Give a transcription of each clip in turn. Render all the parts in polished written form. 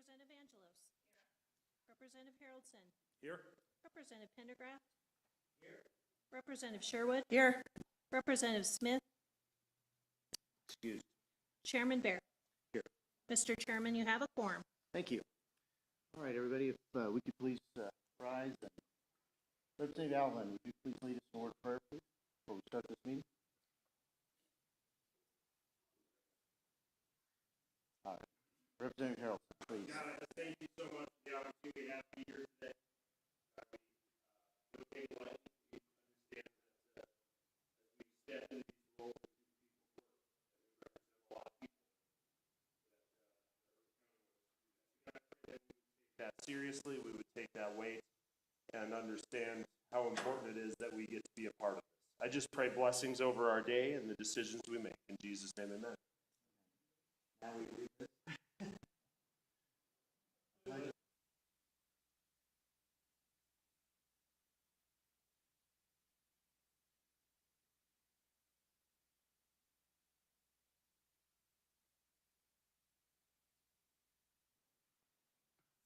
Representative Angelos. Representative Haroldson. Here. Representative Pendergraft. Here. Representative Sherwood. Here. Representative Smith. Excused. Chairman Bear. Here. Mr. Chairman, you have a quorum. Thank you. All right, everybody, if we could please rise. And Representative Allen, would you please lead us in a word of prayer, please, before we start this meeting? All right. Representative Haroldson, please. God, I thank you so much for the opportunity to have you here today. We understand that as we step into these roles that people work, that we represent a lot of people that take that seriously. We would take that weight and understand how important it is that we get to be a part of this. I just pray blessings over our day and the decisions we make. In Jesus' name, amen. Now we read this.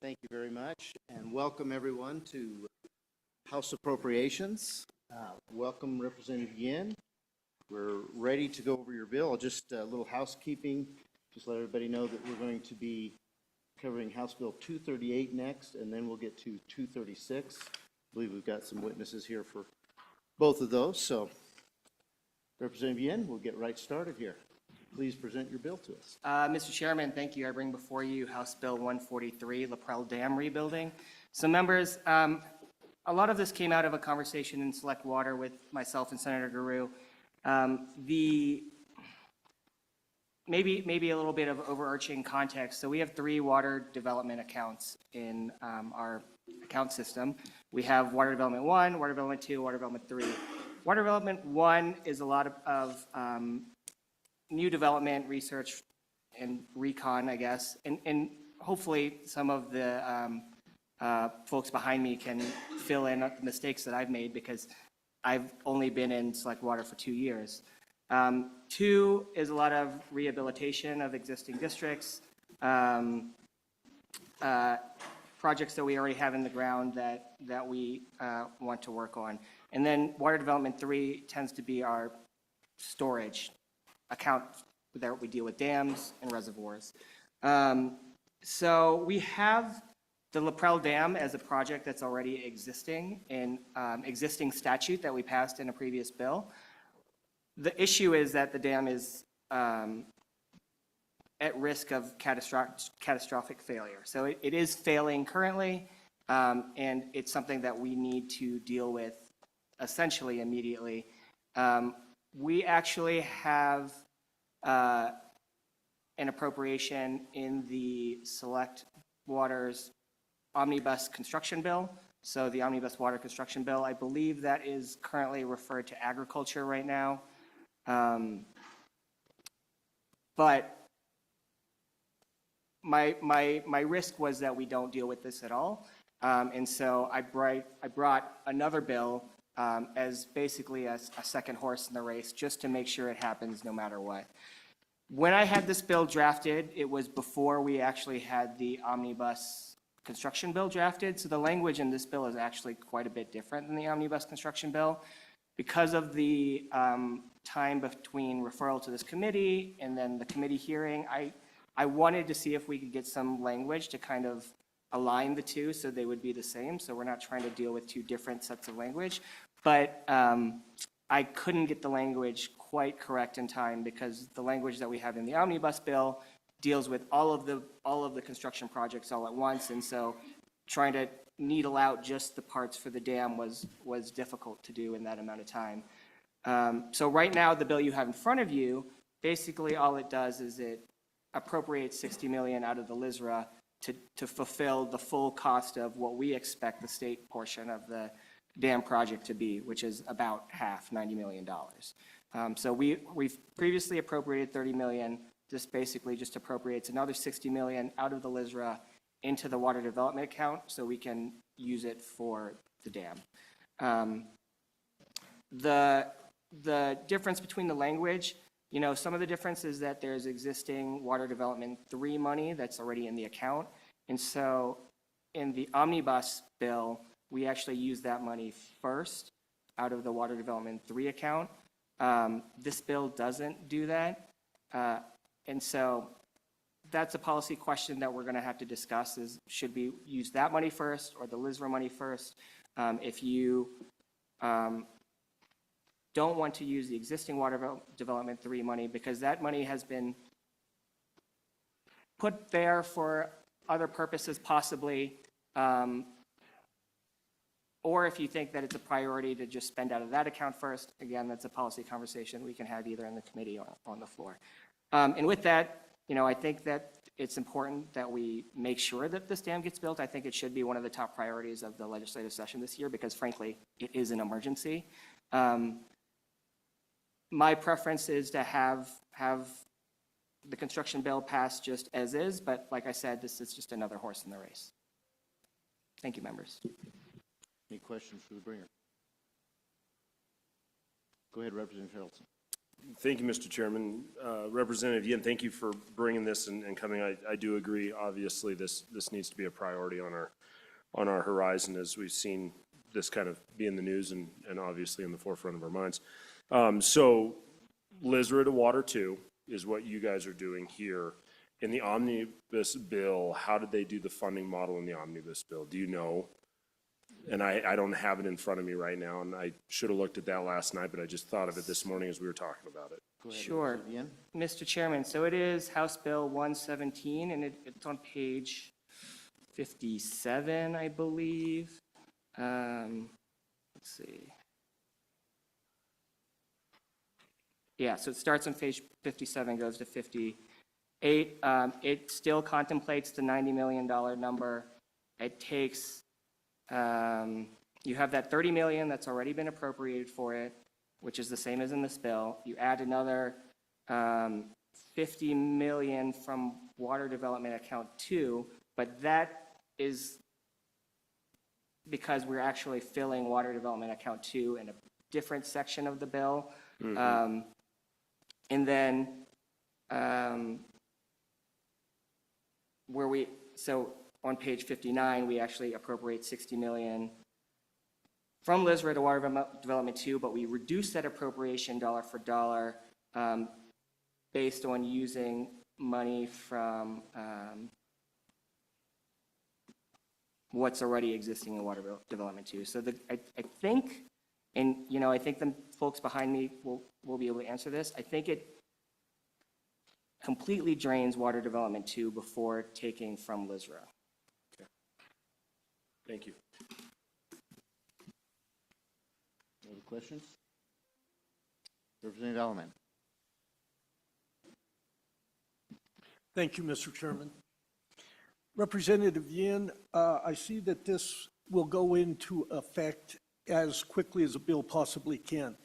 Thank you very much, and welcome everyone to House Appropriations. Welcome Representative Yin. We're ready to go over your bill. Just a little housekeeping. Just let everybody know that we're going to be covering House Bill 238 next, and then we'll get to 236. I believe we've got some witnesses here for both of those. So, Representative Yin, we'll get right started here. Please present your bill to us. Mr. Chairman, thank you. I bring before you House Bill 143, Laprelle Dam rebuilding. So members, a lot of this came out of a conversation in Select Water with myself and Senator Guru. Maybe a little bit of overarching context. So we have 3 water development accounts in our account system. We have Water Development 1, Water Development 2, Water Development 3. Water Development 1 is a lot of new development, research, and recon, I guess. And hopefully some of the folks behind me can fill in the mistakes that I've made because I've only been in Select Water for 2 years. 2 is a lot of rehabilitation of existing districts, projects that we already have in the ground that we want to work on. And then Water Development 3 tends to be our storage account that we deal with dams and reservoirs. So we have the Laprelle Dam as a project that's already existing in existing statute that we passed in a previous bill. The issue is that the dam is at risk of catastrophic failure. So it is failing currently, and it's something that we need to deal with essentially immediately. We actually have an appropriation in the Select Water's Omnibus Construction Bill. So the Omnibus Water Construction Bill, I believe that is currently referred to agriculture right now. But my risk was that we don't deal with this at all. And so I brought another bill as basically a second horse in the race, just to make sure it happens no matter what. When I had this bill drafted, it was before we actually had the Omnibus Construction Bill drafted. So the language in this bill is actually quite a bit different than the Omnibus Construction Bill. Because of the time between referral to this committee and then the committee hearing, I wanted to see if we could get some language to kind of align the two so they would be the same. So we're not trying to deal with 2 different sets of language. But I couldn't get the language quite correct in time because the language that we have in the Omnibus Bill deals with all of the construction projects all at once. And so trying to needle out just the parts for the dam was difficult to do in that amount of time. So right now, the bill you have in front of you, basically all it does is it appropriates $60 million out of the LISRA to fulfill the full cost of what we expect the state portion of the dam project to be, which is about half, $90 million. So we've previously appropriated $30 million. This basically just appropriates another $60 million out of the LISRA into the water development account so we can use it for the dam. The difference between the language, some of the difference is that there's existing Water Development 3 money that's already in the account, And so in the omnibus bill, we actually use that money first out of the Water Development 3 account. This bill doesn't do that. And so that's a policy question that we're going to have to discuss is should we use that money first or the LISRA money first? If you don't want to use the existing Water Development 3 money because that money has been put there for other purposes possibly, or if you think that it's a priority to just spend out of that account first, again, that's a policy conversation we can have either in the committee or on the floor. And with that, I think that it's important that we make sure that this dam gets built. I think it should be one of the top priorities of the legislative session this year because frankly, it is an emergency. My preference is to have the construction bill passed just as is, but like I said, this is just another horse in the race. Thank you, members. Any questions for the bringer? Go ahead, Representative Harrelson. Thank you, Mr. Chairman. Representative Yin, thank you for bringing this and coming. I do agree, obviously, this needs to be a priority on our horizon as we've seen this kind of be in the news and obviously in the forefront of our minds. So LISRA to Water 2 is what you guys are doing here. In the omnibus bill, how did they do the funding model in the omnibus bill? Do you know? And I don't have it in front of me right now, and I should have looked at that last night, but I just thought of it this morning as we were talking about it. Go ahead, Sure. Representative Yin. Mr. Chairman, so it is House Bill 117, and it's on page 57, I believe. Let's see. Yeah, so it starts on page 57, goes to 58. It still contemplates the $90 million number. It takes, you have that $30 million that's already been appropriated for it, which is the same as in this bill. You add another $50 million from Water Development Account 2, but that is because we're actually filling Water Development Account 2 in a different section of the bill. Mm-hmm. And then so on page 59, we actually appropriate $60 million from LISRA to Water Development 2, but we reduce that appropriation dollar for dollar based on using money from what's already existing in Water Development 2. So I think, and I think the folks behind me will be able to answer this. I think it completely drains Water Development 2 before taking from LISRA. Okay. Thank you. Other questions? Representative Alleman. Thank you, Mr. Chairman. Representative Yin, I see that this will go into effect as quickly as a bill possibly can.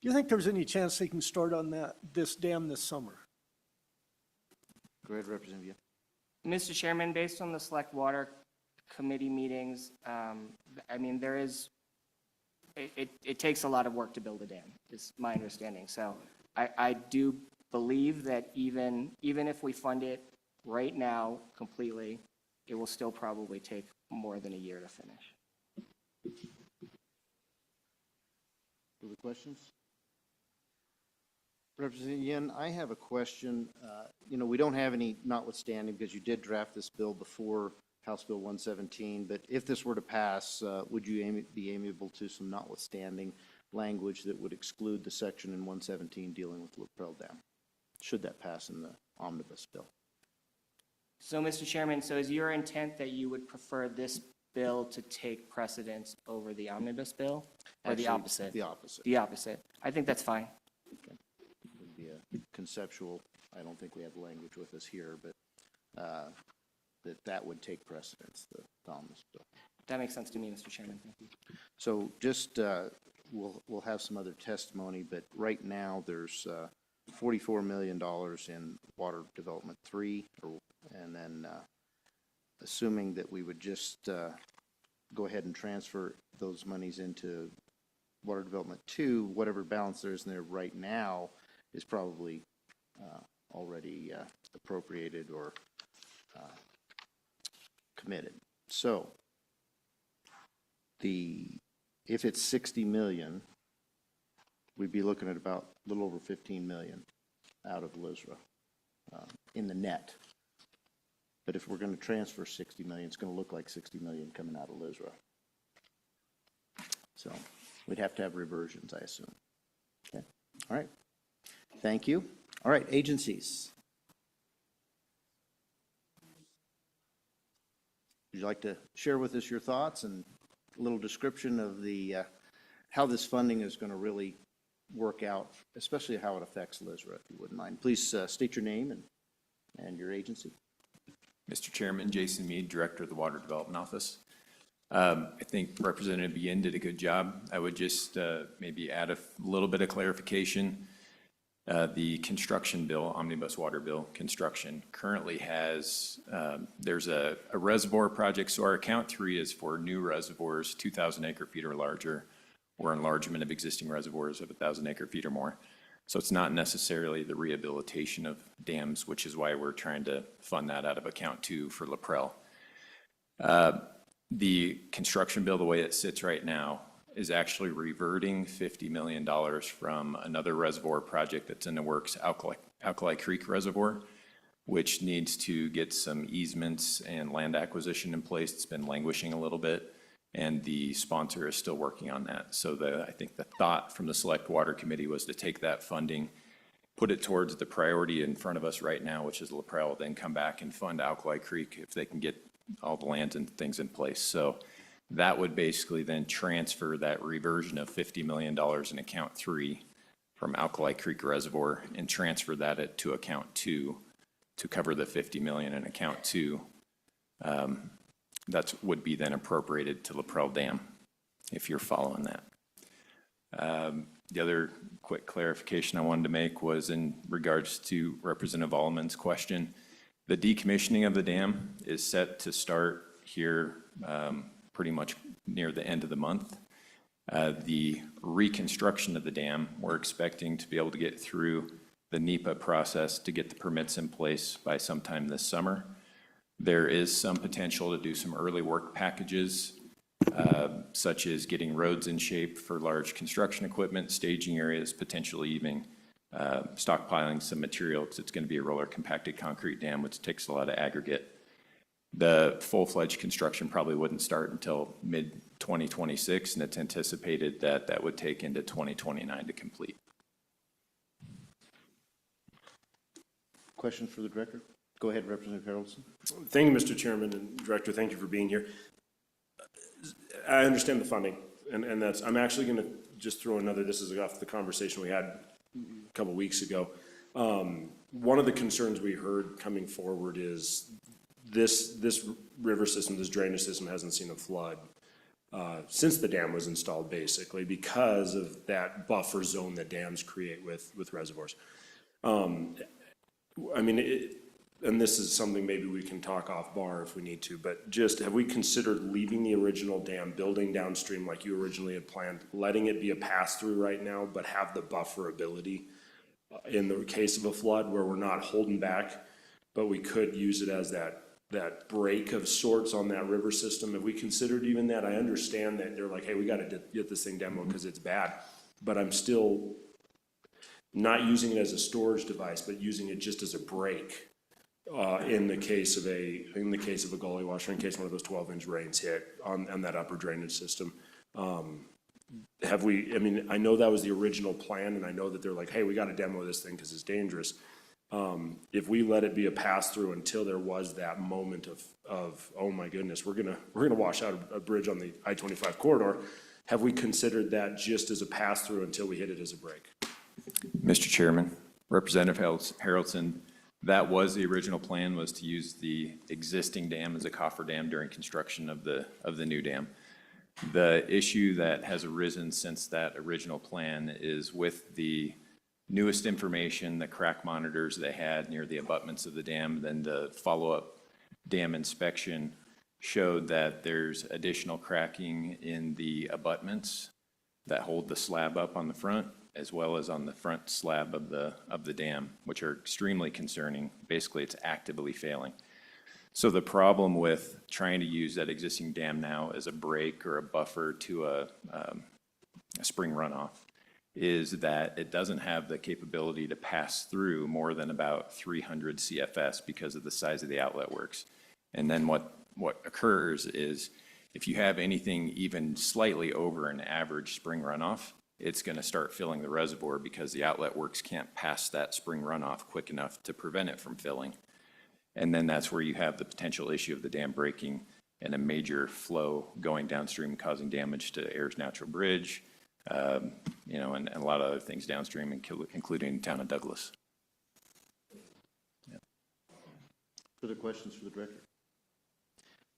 Do you think there's any chance they can start on this dam this summer? Go ahead, Representative Yin. Mr. Chairman, based on the Select Water Committee meetings, I mean, it takes a lot of work to build a dam, is my understanding. So I do believe that even if we fund it right now completely, it will still probably take more than a year to finish. Other questions? Representative Yin, I have a question. We don't have any notwithstanding because you did draft this bill before House Bill 117, but if this were to pass, would you be amiable to some notwithstanding language that would exclude the section in 117 dealing with Lapel Dam, should that pass in the omnibus bill? So, Mr. Chairman, so is your intent that you would prefer this bill to take precedence over the omnibus bill, or the Actually, opposite? The opposite. The opposite. I think that's fine. Okay. Would be a conceptual, I don't think we have the language with us here, but that would take precedence, the omnibus bill. That makes sense to me, Mr. Chairman. Thank you. So just, we'll have some other testimony, but right now there's $44 million in Water Development 3, and then assuming that we would just go ahead and transfer those monies into Water Development 2, whatever balance there is in there right now is probably already appropriated or committed. So if it's 60 million, we'd be looking at about a little over 15 million out of LISRA in the net. But if we're going to transfer 60 million, it's going to look like 60 million coming out of LISRA. So we'd have to have reversions, I assume. Okay, all right. Thank you. All right, agencies. Would you like to share with us your thoughts and a little description of the how this funding is going to really work out, especially how it affects LISRA, if you wouldn't mind? Please state your name and your agency. Mr. Chairman, Jason Mead, Director of the Water Development Office. I think Representative Yin did a good job. I would just maybe add a little bit of clarification. The construction bill, Omnibus Water Bill construction, currently has, there's a reservoir project. So our account 3 is for new reservoirs, 2,000 acre feet or larger, or enlargement of existing reservoirs of 1,000 acre feet or more. So it's not necessarily the rehabilitation of dams, which is why we're trying to fund that out of account 2 for LaPrel. The construction bill, the way it sits right now, is actually reverting $50 million from another reservoir project that's in the works, Alkali Creek Reservoir, which needs to get some easements and land acquisition in place. It's been languishing a little bit, and the sponsor is still working on that. So I think the thought from the Select Water Committee was to take that funding, put it towards the priority in front of us right now, which is LaPrel, then come back and fund Alkali Creek if they can get all the land and things in place. So that would basically then transfer that reversion of $50 million in account 3 from Alkali Creek Reservoir and transfer that to account 2 to cover the $50 million in account 2. That would be then appropriated to LaPrel Dam, if you're following that. The other quick clarification I wanted to make was in regards to Representative Allman's question. The decommissioning of the dam is set to start here pretty much near the end of the month. The reconstruction of the dam, we're expecting to be able to get through the NEPA process to get the permits in place by sometime this summer. There is some potential to do some early work packages, such as getting roads in shape for large construction equipment, staging areas, potentially even stockpiling some material, because it's going to be a roller compacted concrete dam, which takes a lot of aggregate. The full-fledged construction probably wouldn't start until mid-2026, and it's anticipated that that would take into 2029 to complete. Question for the director? Go ahead, Representative Harrelson. Thank you, Mr. Chairman, and Director, thank you for being here. I understand the funding, and that's, I'm actually going to just throw another, this is off the conversation we had a couple weeks ago. One of the concerns we heard coming forward is this river system, this drainage system hasn't seen a flood since the dam was installed, basically, because of that buffer zone that dams create with reservoirs. I mean, and this is something maybe we can talk off bar if we need to, but just have we considered leaving the original dam, building downstream like you originally had planned, letting it be a pass-through right now, but have the buffer ability in the case of a flood where we're not holding back, but we could use it as that break of sorts on that river system? Have we considered even that? I understand that they're like, hey, we got to get this thing demoed because it's bad, but I'm still not using it as a storage device, but using it just as a break in the case of a gully washer, in case one of those 12-inch rains hit on that upper drainage system. Have we, I mean, I know that was the original plan, and I know that they're like, hey, we got to demo this thing because it's dangerous. If we let it be a pass-through until there was that moment of oh my goodness, we're gonna wash out a bridge on the I-25 corridor, have we considered that just as a pass-through until we hit it as a break? Mr. Chairman, Representative Harrelson, that was the original plan, was to use the existing dam as a coffer dam during construction of the new dam. The issue that has arisen since that original plan is with the newest information, the crack monitors they had near the abutments of the dam, then the follow-up dam inspection showed that there's additional cracking in the abutments that hold the slab up on the front, as well as on the front slab of the dam, which are extremely concerning. Basically, it's actively failing. So the problem with trying to use that existing dam now as a break or a buffer to a spring runoff is that it doesn't have the capability to pass through more than about 300 CFS because of the size of the outlet works. And then what occurs is if you have anything even slightly over an average spring runoff, it's going to start filling the reservoir because the outlet works can't pass that spring runoff quick enough to prevent it from filling. And then that's where you have the potential issue of the dam breaking and a major flow going downstream, causing damage to Ayers Natural Bridge, you know, and a lot of other things downstream, including the town of Douglas. Further questions for the director?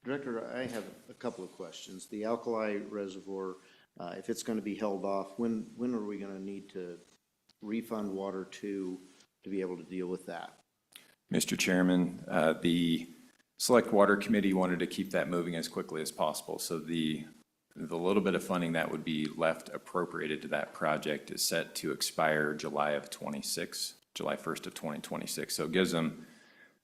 Director, I have a couple of questions. The alkali reservoir, if it's going to be held off, when are we going to need to refund water to be able to deal with that? Mr. Chairman, the Select Water Committee wanted to keep that moving as quickly as possible. So the little bit of funding that would be left appropriated to that project is set to expire July 1st of 2026. So it gives them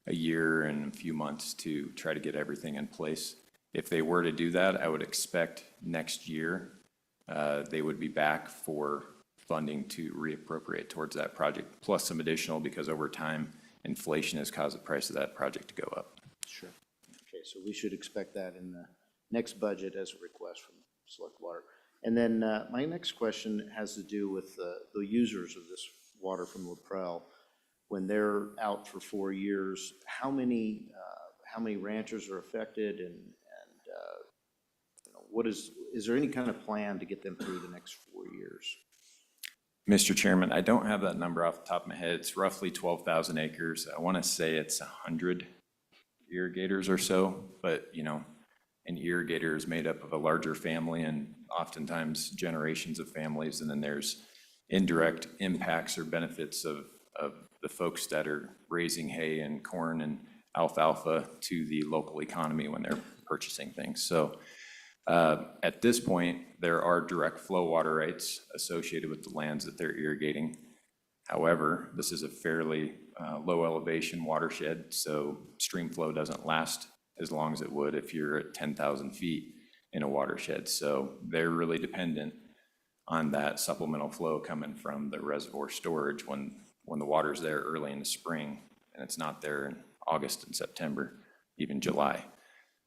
a year and a few months to try to get everything in place. If they were to do that, I would expect next year they would be back for funding to reappropriate towards that project, plus some additional because over time, inflation has caused the price of that project to go up. Sure. Okay, so we should expect that in the next budget as a request from Select Water. And then my next question has to do with the users of this water from LaPrelle. When they're out for 4 years, how many ranchers are affected, and you know, what is there any kind of plan to get them through the next 4 years? Mr. Chairman, I don't have that number off the top of my head. It's roughly 12,000 acres. I want to say it's 100 irrigators or so, but you know, an irrigator is made up of a larger family and oftentimes generations of families, and then there's indirect impacts or benefits of the folks that are raising hay and corn and alfalfa to the local economy when they're purchasing things. So at this point, there are direct flow water rights associated with the lands that they're irrigating. However, this is a fairly low elevation watershed, so stream flow doesn't last as long as it would if you're at 10,000 feet in a watershed. So they're really dependent on that supplemental flow coming from the reservoir storage when the water's there early in the spring and it's not there in August and September, even July.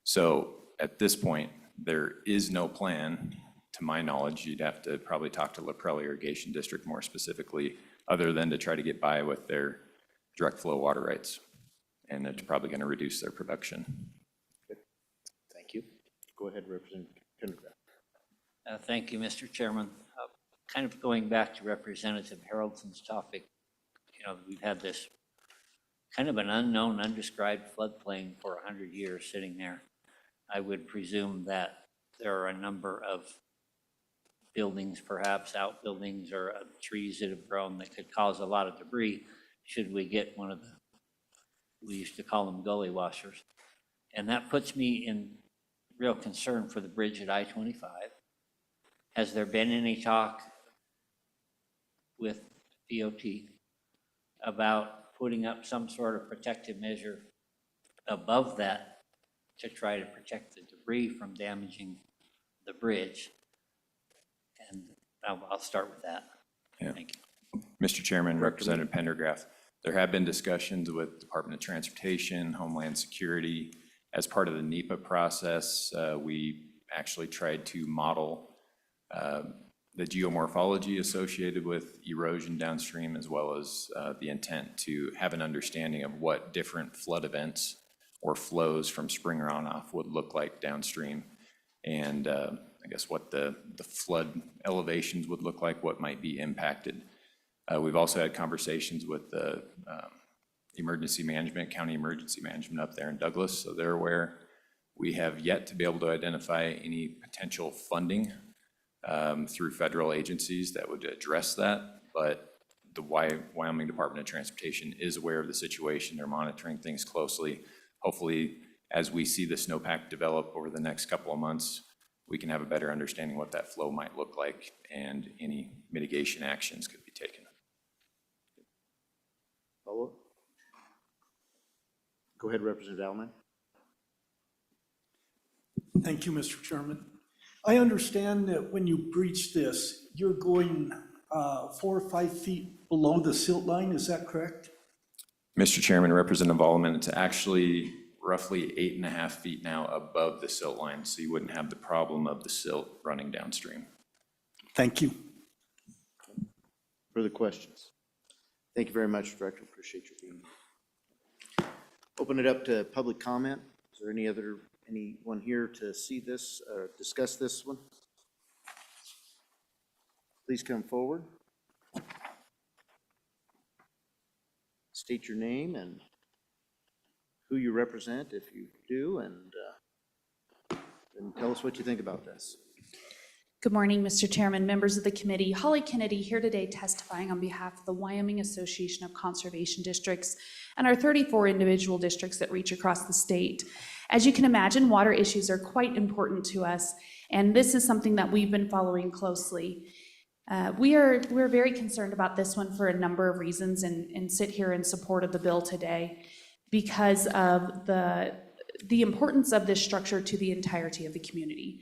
So at this point, there is no plan, to my knowledge. You'd have to probably talk to LaPrelle Irrigation District more specifically, other than to try to get by with their direct flow water rights. And it's probably going to reduce their production. Good. Thank you. Go ahead, Representative Pendergraft. Thank you, Mr. Chairman. Kind of going back to Representative Haraldson's topic, you know, we've had this kind of an unknown, undescribed floodplain for 100 years sitting there. I would presume that there are a number of buildings, perhaps outbuildings or trees that have grown that could cause a lot of debris should we get one of the, we used to call them gully washers. And that puts me in real concern for the bridge at I-25. Has there been any talk with DOT about putting up some sort of protective measure above that to try to protect the debris from damaging the bridge? And I'll start with that. Yeah. Thank you. Mr. Chairman, Representative Pendergraft, there have been discussions with Department of Transportation, Homeland Security. As part of the NEPA process, we actually tried to model the geomorphology associated with erosion downstream, as well as the intent to have an understanding of what different flood events or flows from spring runoff would look like downstream, and I guess what the flood elevations would look like, what might be impacted. We've also had conversations with the emergency management, county emergency management up there in Douglas, so they're aware. We have yet to be able to identify any potential funding through federal agencies that would address that, but the Wyoming Department of Transportation is aware of the situation. They're monitoring things closely. Hopefully, as we see the snowpack develop over the next couple of months, we can have a better understanding what that flow might look like and any mitigation actions could be taken. Follow up? Go ahead, Representative Alman. Thank you, Mr. Chairman. I understand that when you breach this, you're going 4 or 5 feet below the silt line, is that correct? Mr. Chairman, Representative Alderman, it's actually roughly 8.5 feet now above the silt line, so you wouldn't have the problem of the silt running downstream. Thank you. Further questions? Thank you very much, Director. Appreciate your being here. Open it up to public comment. Is there anyone here to see this or discuss this one? Please come forward. State your name and who you represent, if you do, and tell us what you think about this. Good morning, Mr. Chairman, members of the committee. Holly Kennedy here today testifying on behalf of the Wyoming Association of Conservation Districts and our 34 individual districts that reach across the state. As you can imagine, water issues are quite important to us, and this is something that we've been following closely. We're very concerned about this one for a number of reasons and sit here in support of the bill today because of the importance of this structure to the entirety of the community.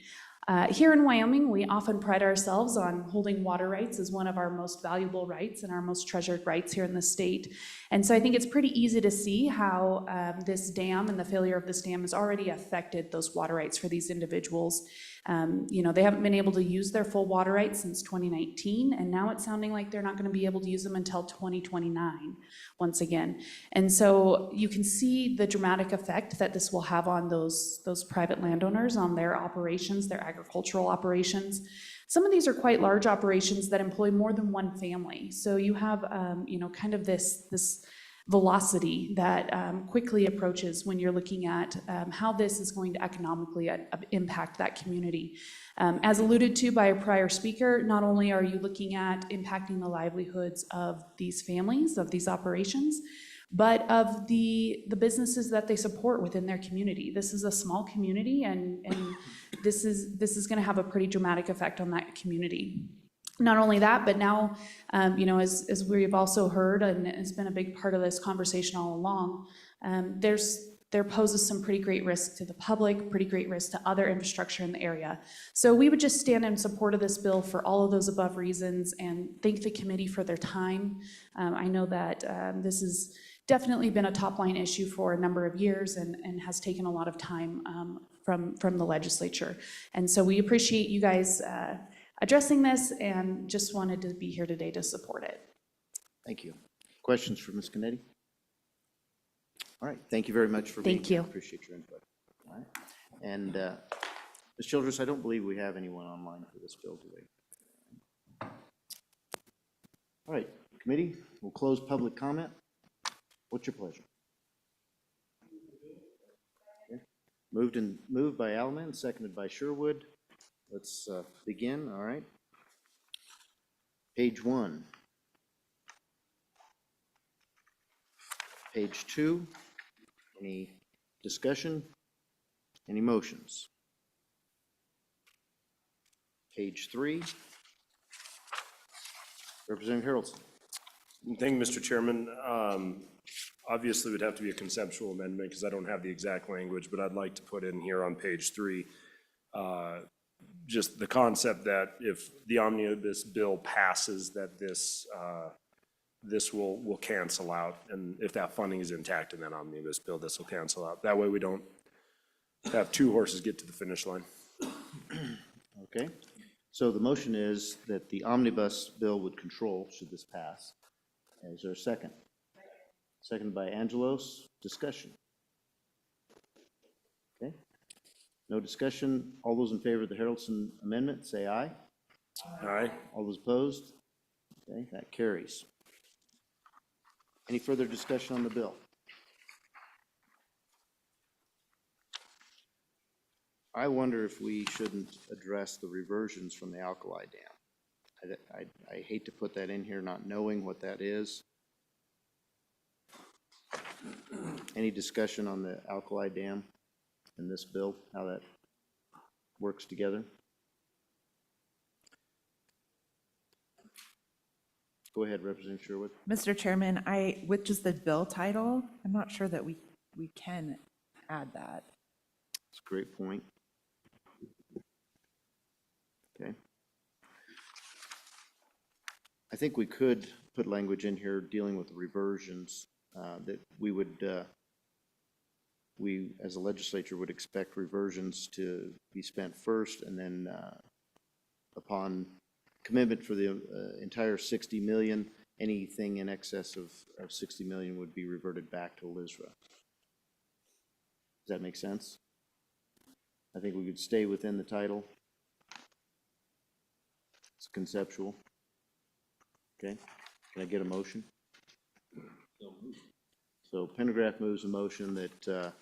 Here in Wyoming, we often pride ourselves on holding water rights as one of our most valuable rights and our most treasured rights here in the state. And so I think it's pretty easy to see how this dam and the failure of this dam has already affected those water rights for these individuals. They haven't been able to use their full water rights since 2019, and now it's sounding like they're not going to be able to use them until 2029 once again. And so you can see the dramatic effect that this will have on those private landowners, on their operations, their agricultural operations. Some of these are quite large operations that employ more than one family. So you have, kind of this velocity that quickly approaches when you're looking at how this is going to economically impact that community. As alluded to by a prior speaker, not only are you looking at impacting the livelihoods of these families, of these operations, but of the businesses that they support within their community. This is a small community, and this is going to have a pretty dramatic effect on that community. Not only that, but now, as we've also heard, and it's been a big part of this conversation all along, there poses some pretty great risk to the public, pretty great risk to other infrastructure in the area. So we would just stand in support of this bill for all of those above reasons and thank the committee for their time. I know that this has definitely been a top line issue for a number of years and has taken a lot of time from the legislature. And so we appreciate you guys addressing this and just wanted to be here today to support it. Thank you. Questions for Ms. Kennedy? All right, thank you very much for being Thank here. you. Appreciate your input. All right, and Ms. Childress, I don't believe we have anyone online for this bill today. All right, committee, we'll close public comment. What's your pleasure? Okay. Moved by Alman, seconded by Sherwood. Let's begin, all right. Page 1. Page 2. Any discussion? Any motions? Page 3. Representative Harrelson. Thank you, Mr. Chairman. Obviously, it would have to be a conceptual amendment because I don't have the exact language, but I'd like to put in here on page 3 just the concept that if the omnibus bill passes, that this will cancel out, and if that funding is intact in that omnibus bill, this will cancel out. That way we don't have two horses get to the finish line. Okay, so the motion is that the omnibus bill would control should this pass. Is there a second? Seconded by Angelos. Discussion. Okay. No discussion. All those in favor of the Harrelson amendment, say aye. Aye. All those opposed? Okay, that carries. Any further discussion on the bill? I wonder if we shouldn't address the reversions from the alkali dam. I hate to put that in here not knowing what that is. Any discussion on the alkali dam in this bill, how that works together? Go ahead, Representative Sherwood. Mr. Chairman, with just the bill title, I'm not sure that we can add that. That's a great point. Okay. I think we could put language in here dealing with the reversions, that we would, we, as a legislature, would expect reversions to be spent first, and then, upon commitment for the entire 60 million, anything in excess of 60 million would be reverted back to LISRA. Does that make sense? I think we could stay within the title. It's conceptual. Okay, can I get a motion? So Pendergraft moves a motion that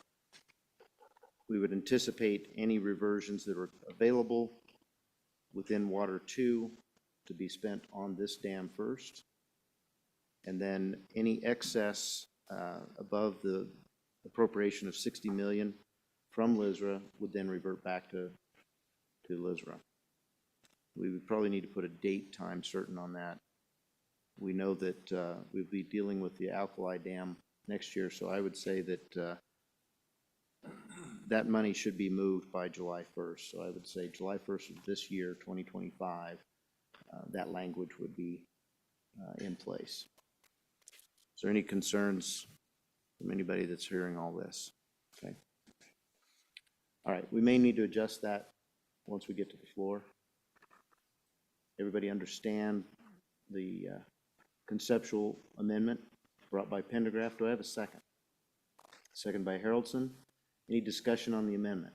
we would anticipate any reversions that are available within Water 2 to be spent on this dam first. And then any excess above the appropriation of 60 million from LISRA would then revert back to LISRA. We would probably need to put a date time certain on that. We know that we'll be dealing with the alkali dam next year, so I would say that that money should be moved by July 1st. So I would say July 1st of this year, 2025, that language would be in place. Is there any concerns from anybody that's hearing all this? Okay. All right, we may need to adjust that once we get to the floor. Everybody understand the conceptual amendment brought by Pendergraft? Do I have a second? Second by Haroldson. Any discussion on the amendment?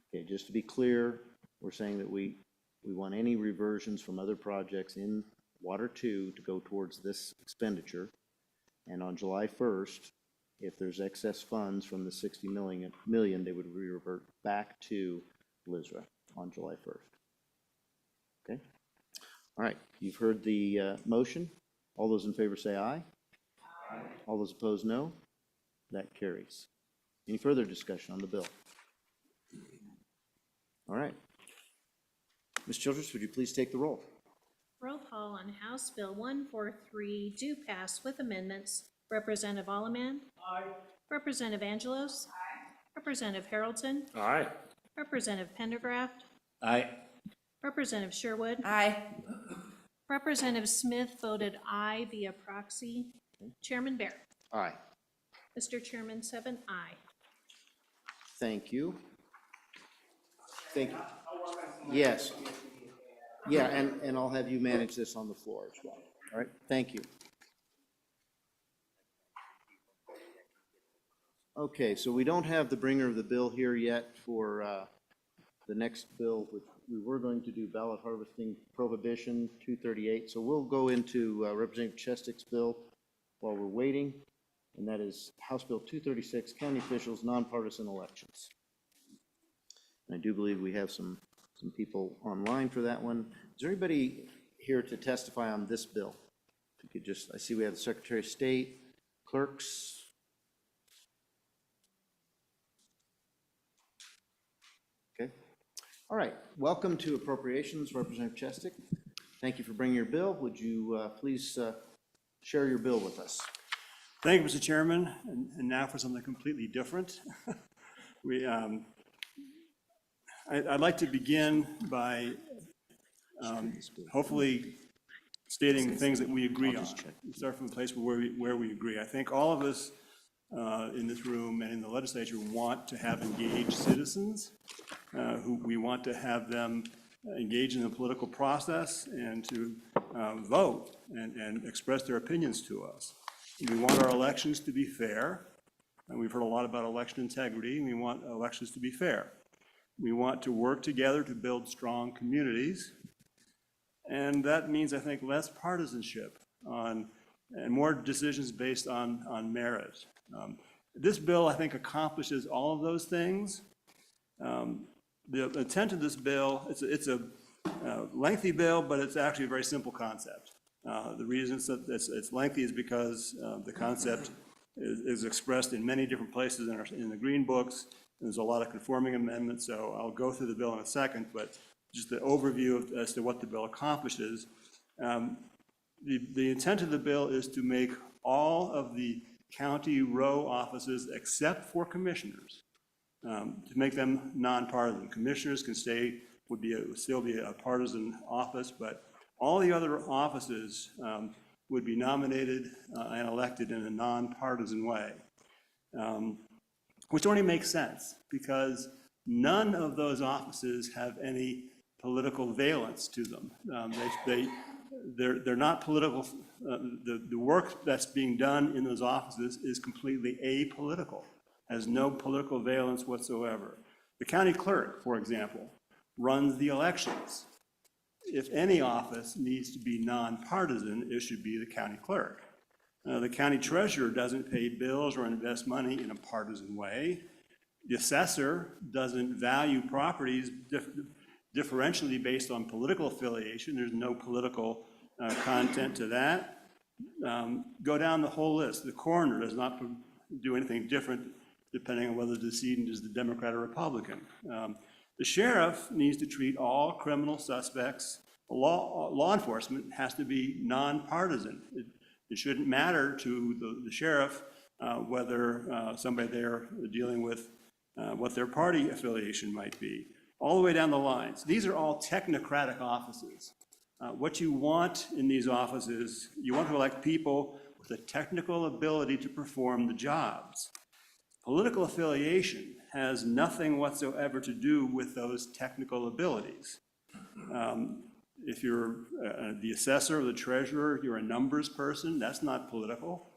Okay, just to be clear, we're saying that we want any reversions from other projects in Water 2 to go towards this expenditure. And on July 1st, if there's excess funds from the 60 million, they would revert back to LISRA on July 1st. Okay? All right, you've heard the motion. All those in favor say aye. Aye. All those opposed, no. That carries. Any further discussion on the bill? All right. Ms. Childress, would you please take the roll? Roll call on House Bill 143 do pass with amendments. Representative Alleman? Aye. Representative Angelos? Aye. Representative Haroldson? Aye. Representative Pendergraft? Aye. Representative Sherwood? Aye. Representative Smith voted aye via proxy. Chairman Bear? Aye. Mr. Chairman, 7 aye. Thank you. Thank you. Yes. Yeah, and I'll have you manage this on the floor as well. All right, thank you. Okay, so we don't have the bringer of the bill here yet for the next bill, which we were going to do ballot harvesting prohibition 238. So we'll go into Representative Chestic's bill while we're waiting, and that is House Bill 236, County Officials Nonpartisan Elections. And I do believe we have some people online for that one. Is there anybody here to testify on this bill? If you could just, I see we have the Secretary of State, clerks. Okay. All right. Welcome to Appropriations, Representative Chestic. Thank you for bringing your bill. Would you please share your bill with us? Thank you, Mr. Chairman. And now for something completely different. I'd like to begin by hopefully stating things that we agree on. We start from a place where we agree. I think all of us in this room and in the legislature want to have engaged citizens. Who we want to have them engage in the political process and to vote and express their opinions to us. We want our elections to be fair, and we've heard a lot about election integrity, and we want elections to be fair. We want to work together to build strong communities, and that means, I think, less partisanship and more decisions based on merit. This bill, I think, accomplishes all of those things. The intent of this bill, it's a lengthy bill, but it's actually a very simple concept. The reason it's lengthy is because the concept is expressed in many different places in the green books. There's a lot of conforming amendments, so I'll go through the bill in a second, but just the overview as to what the bill accomplishes. The intent of the bill is to make all of the county row offices, except for commissioners, to make them nonpartisan. Commissioners can stay, would still be a partisan office, but all the other offices would be nominated and elected in a nonpartisan way, which only makes sense because none of those offices have any political valence to them. They're not political. The work that's being done in those offices is completely apolitical, has no political valence whatsoever. The county clerk, for example, runs the elections. If any office needs to be nonpartisan, it should be the county clerk. The county treasurer doesn't pay bills or invest money in a partisan way. The assessor doesn't value properties differentially based on political affiliation. There's no political content to that. Go down the whole list. The coroner does not do anything different depending on whether the decedent is the Democrat or Republican. The sheriff needs to treat all criminal suspects. Law enforcement has to be nonpartisan. It shouldn't matter to the sheriff whether somebody there dealing with what their party affiliation might be. All the way down the lines. These are all technocratic offices. What you want in these offices, you want to elect people with a technical ability to perform the jobs. Political affiliation has nothing whatsoever to do with those technical abilities. If you're the assessor or the treasurer, you're a numbers person, that's not political.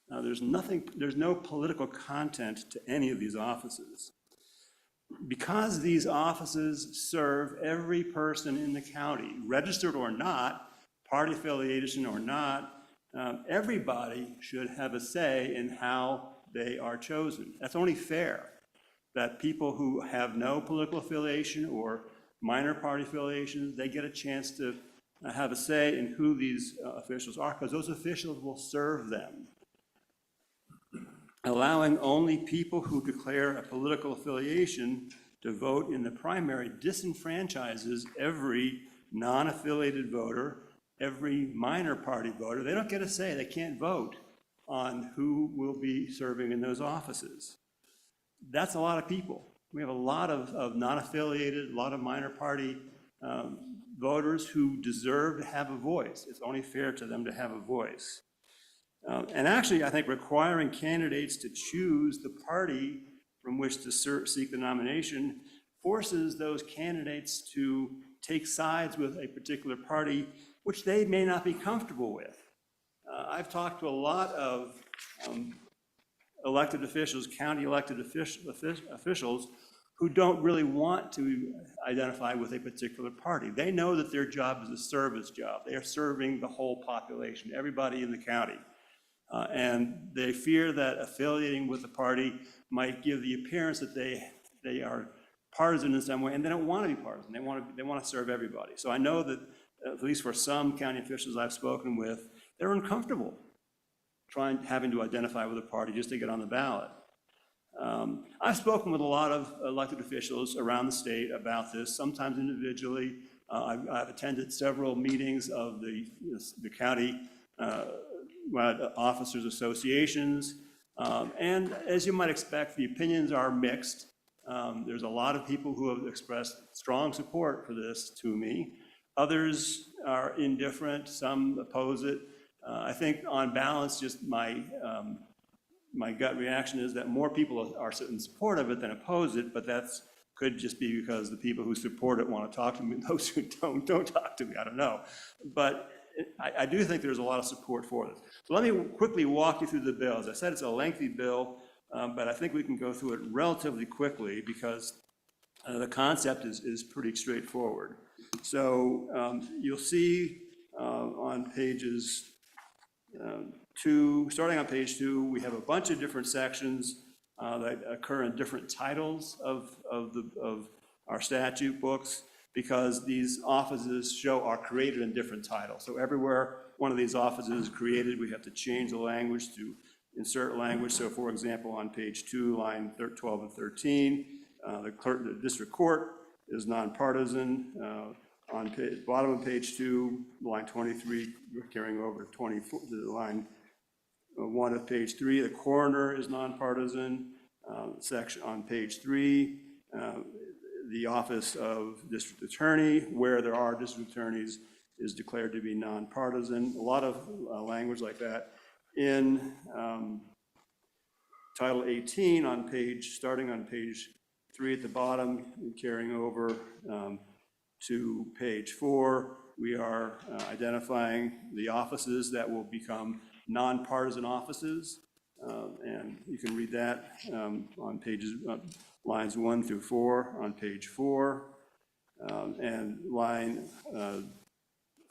There's no political content to any of these offices. Because these offices serve every person in the county, registered or not, party affiliation or not, everybody should have a say in how they are chosen. That's only fair, that people who have no political affiliation or minor party affiliations, they get a chance to have a say in who these officials are, because those officials will serve them. Allowing only people who declare a political affiliation to vote in the primary disenfranchises every non-affiliated voter, every minor party voter. They don't get a say. They can't vote on who will be serving in those offices. That's a lot of people. We have a lot of non-affiliated, a lot of minor party voters who deserve to have a voice. It's only fair to them to have a voice. And actually, I think requiring candidates to choose the party from which to seek the nomination forces those candidates to take sides with a particular party which they may not be comfortable with. I've talked to a lot of elected officials, county elected officials, who don't really want to identify with a particular party. They know that their job is a service job. They are serving the whole population, everybody in the county. And they fear that affiliating with a party might give the appearance that they are partisan in some way, and they don't want to be partisan. They want to serve everybody. So I know that, at least for some county officials I've spoken with, they're uncomfortable having to identify with a party just to get on the ballot. I've spoken with a lot of elected officials around the state about this, sometimes individually. I've attended several meetings of the county officers associations, and as you might expect, the opinions are mixed. There's a lot of people who have expressed strong support for this to me. Others are indifferent, some oppose it. I think on balance, just my gut reaction is that more people are in support of it than oppose it, but that's could just be because the people who support it want to talk to me, and those who don't talk to me, I don't know. But I do think there's a lot of support for this. So let me quickly walk you through the bill. As I said, it's a lengthy bill, but I think we can go through it relatively quickly because the concept is pretty straightforward. So you'll see on pages starting on page 2, we have a bunch of different sections that occur in different titles of our statute books, because these offices are created in different titles. So everywhere one of these offices is created, we have to change the language to insert language. So for example, on page 2, line 12 and 13, the district court is nonpartisan. On bottom of page 2, line 23, we're carrying over to 24, to line 1 of page 3, the coroner is nonpartisan. section on page 3, the office of district attorney, where there are district attorneys, is declared to be nonpartisan. A lot of language like that. In Title 18 on starting on page 3 at the bottom, and carrying over to page 4, we are identifying the offices that will become nonpartisan offices. And you can read that on pages, lines 1 through 4 on page 4. And line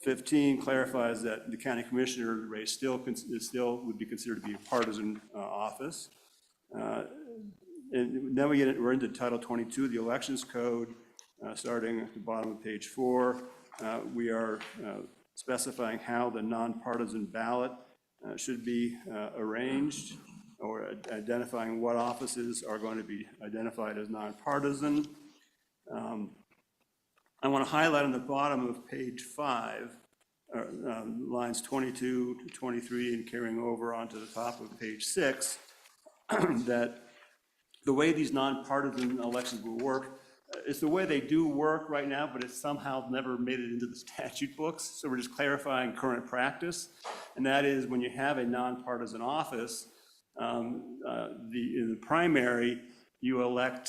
15 clarifies that the county commissioner race still would be considered to be a partisan office. And then we're into Title 22, the Elections Code, starting at the bottom of page 4. We are specifying how the nonpartisan ballot should be arranged, or identifying what offices are going to be identified as nonpartisan. I want to highlight on the bottom of page 5, lines 22 to 23, and carrying over onto the top of page 6, that the way these nonpartisan elections will work, it's the way they do work right now, but it's somehow never made it into the statute books. So we're just clarifying current practice. And that is, when you have a nonpartisan office, in the primary, you elect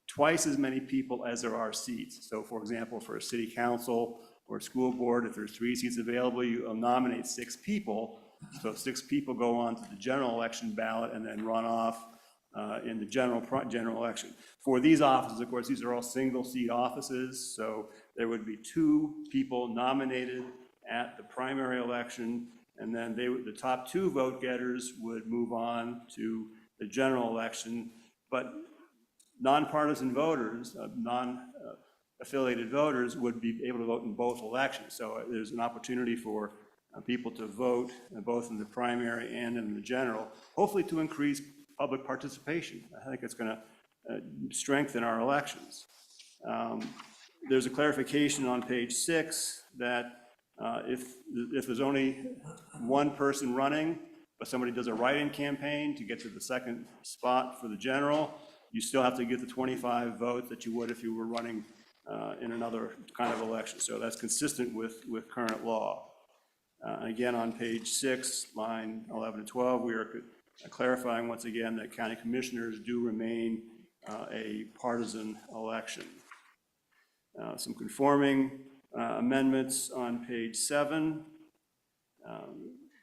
twice as many people as there are seats. So for example, for a city council or a school board, if there's 3 seats available, you nominate 6 people. So 6 people go on to the general election ballot and then run off in the general election. For these offices, of course, these are all single seat offices, so there would be 2 people nominated at the primary election, and then the top 2 vote getters would move on to the general election. But nonpartisan voters, non-affiliated voters, would be able to vote in both elections. So there's an opportunity for people to vote both in the primary and in the general, hopefully to increase public participation. I think it's going to strengthen our elections. There's a clarification on page 6 that if there's only one person running, but somebody does a write-in campaign to get to the second spot for the general, you still have to get the 25 votes that you would if you were running in another kind of election. So that's consistent with current law. Again, on page 6, line 11 and 12, we are clarifying once again that county commissioners do remain a partisan election. Some conforming amendments on page 7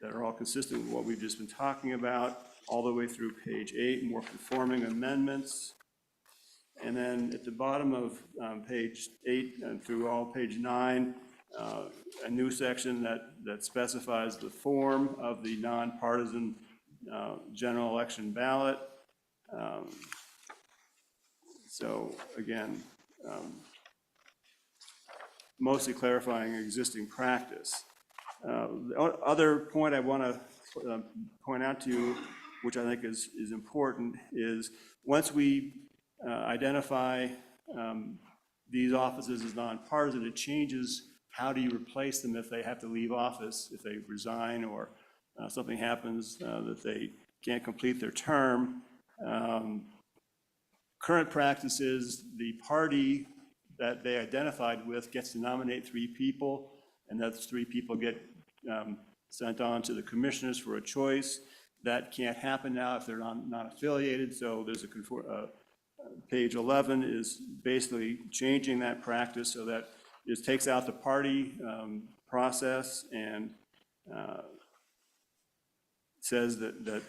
that are all consistent with what we've just been talking about, all the way through page 8, more conforming amendments. And then at the bottom of page 8 and through all page 9, a new section that specifies the form of the nonpartisan general election ballot. So again, mostly clarifying existing practice. The other point I want to point out to you, which I think is important, is once we identify these offices as nonpartisan, it changes how do you replace them if they have to leave office, if they resign or something happens that they can't complete their term. Current practice is the party that they identified with gets to nominate 3 people, and those 3 people get sent on to the commissioners for a choice. That can't happen now if they're not affiliated, so there's page 11 is basically changing that practice so that it takes out the party process and says that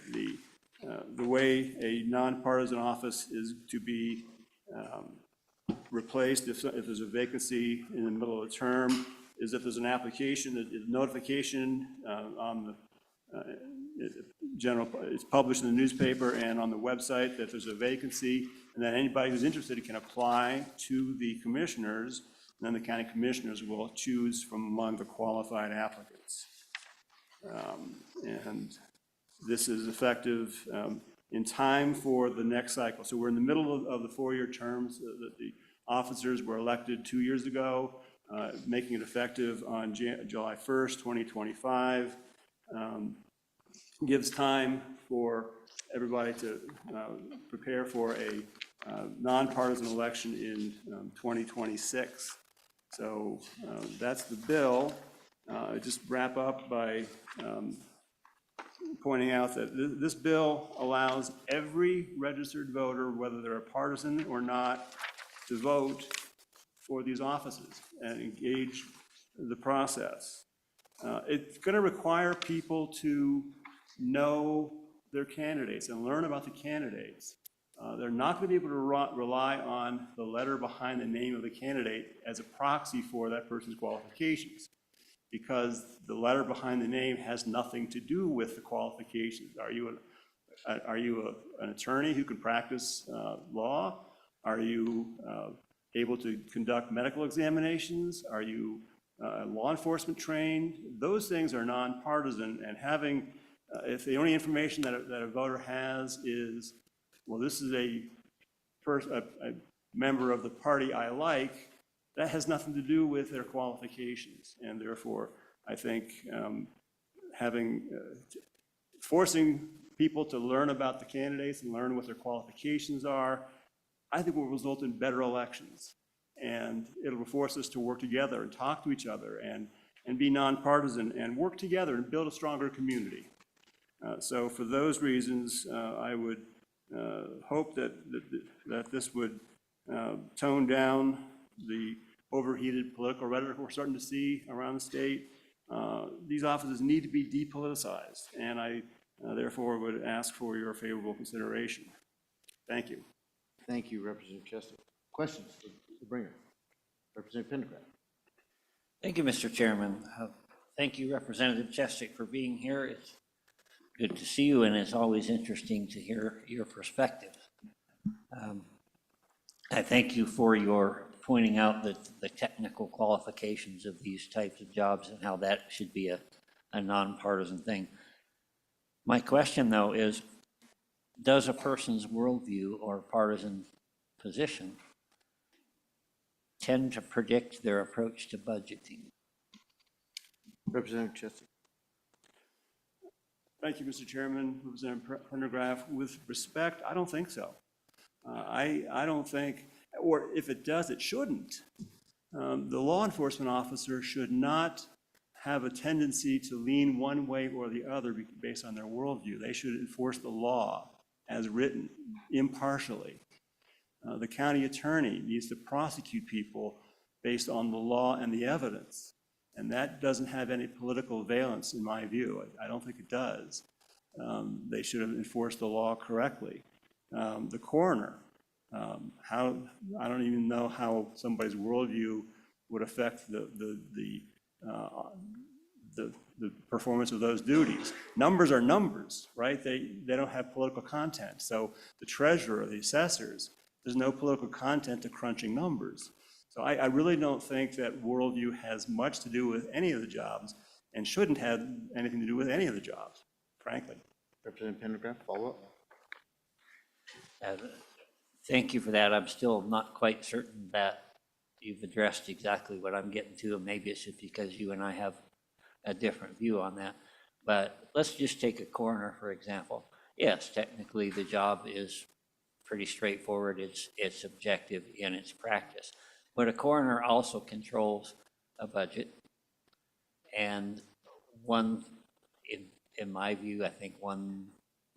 the way a nonpartisan office is to be replaced if there's a vacancy in the middle of the term is if there's an application, a notification on the it's published in the newspaper and on the website that there's a vacancy, and then anybody who's interested can apply to the commissioners, and then the county commissioners will choose from among the qualified applicants. And this is effective in time for the next cycle. So we're in the middle of the 4-year terms that the officers were elected 2 years ago, making it effective on July 1st, 2025. Gives time for everybody to prepare for a nonpartisan election in 2026. So that's the bill. I just wrap up by pointing out that this bill allows every registered voter, whether they're a partisan or not, to vote for these offices and engage the process. It's going to require people to know their candidates and learn about the candidates. They're not going to be able to rely on the letter behind the name of the candidate as a proxy for that person's qualifications, because the letter behind the name has nothing to do with the qualifications. Are you an attorney who can practice law? Are you able to conduct medical examinations? Are you law enforcement trained? Those things are nonpartisan, and having, if the only information that a voter has is, well, this is a member of the party I like, that has nothing to do with their qualifications. And therefore, I think forcing people to learn about the candidates and learn what their qualifications are, I think will result in better elections. And it'll force us to work together and talk to each other and be nonpartisan and work together and build a stronger community. So for those reasons, I would hope that this would tone down the overheated political rhetoric we're starting to see around the state. These offices need to be depoliticized, and I therefore would ask for your favorable consideration. Thank you. Thank you, Representative Chester. Questions for the bringer? Representative Pendergraft. Thank you, Mr. Chairman. Thank you, Representative Chestick, for being here. It's good to see you, and it's always interesting to hear your perspective. I thank you for your pointing out that the technical qualifications of these types of jobs and how that should be a nonpartisan thing. My question, though, is, does a person's worldview or partisan position tend to predict their approach to budgeting? Representative Chester. Thank you, Mr. Chairman. Representative Pendergraft, with respect, I don't think so. I don't think, or if it does, it shouldn't. The law enforcement officer should not have a tendency to lean one way or the other based on their worldview. They should enforce the law as written, impartially. The county attorney needs to prosecute people based on the law and the evidence. And that doesn't have any political valence in my view. I don't think it does. They should have enforced the law correctly. The coroner, I don't even know how somebody's worldview would affect the performance of those duties. Numbers are numbers, right? They don't have political content. So the treasurer, the assessors, there's no political content to crunching numbers. So I really don't think that worldview has much to do with any of the jobs and shouldn't have anything to do with any of the jobs, frankly. Representative Pendergraft, follow up. Thank you for that. I'm still not quite certain that you've addressed exactly what I'm getting to, and maybe it's just because you and I have a different view on that. But let's just take a coroner, for example. Yes, technically the job is pretty straightforward. It's objective in its practice. But a coroner also controls a budget. And one, in my view, I think one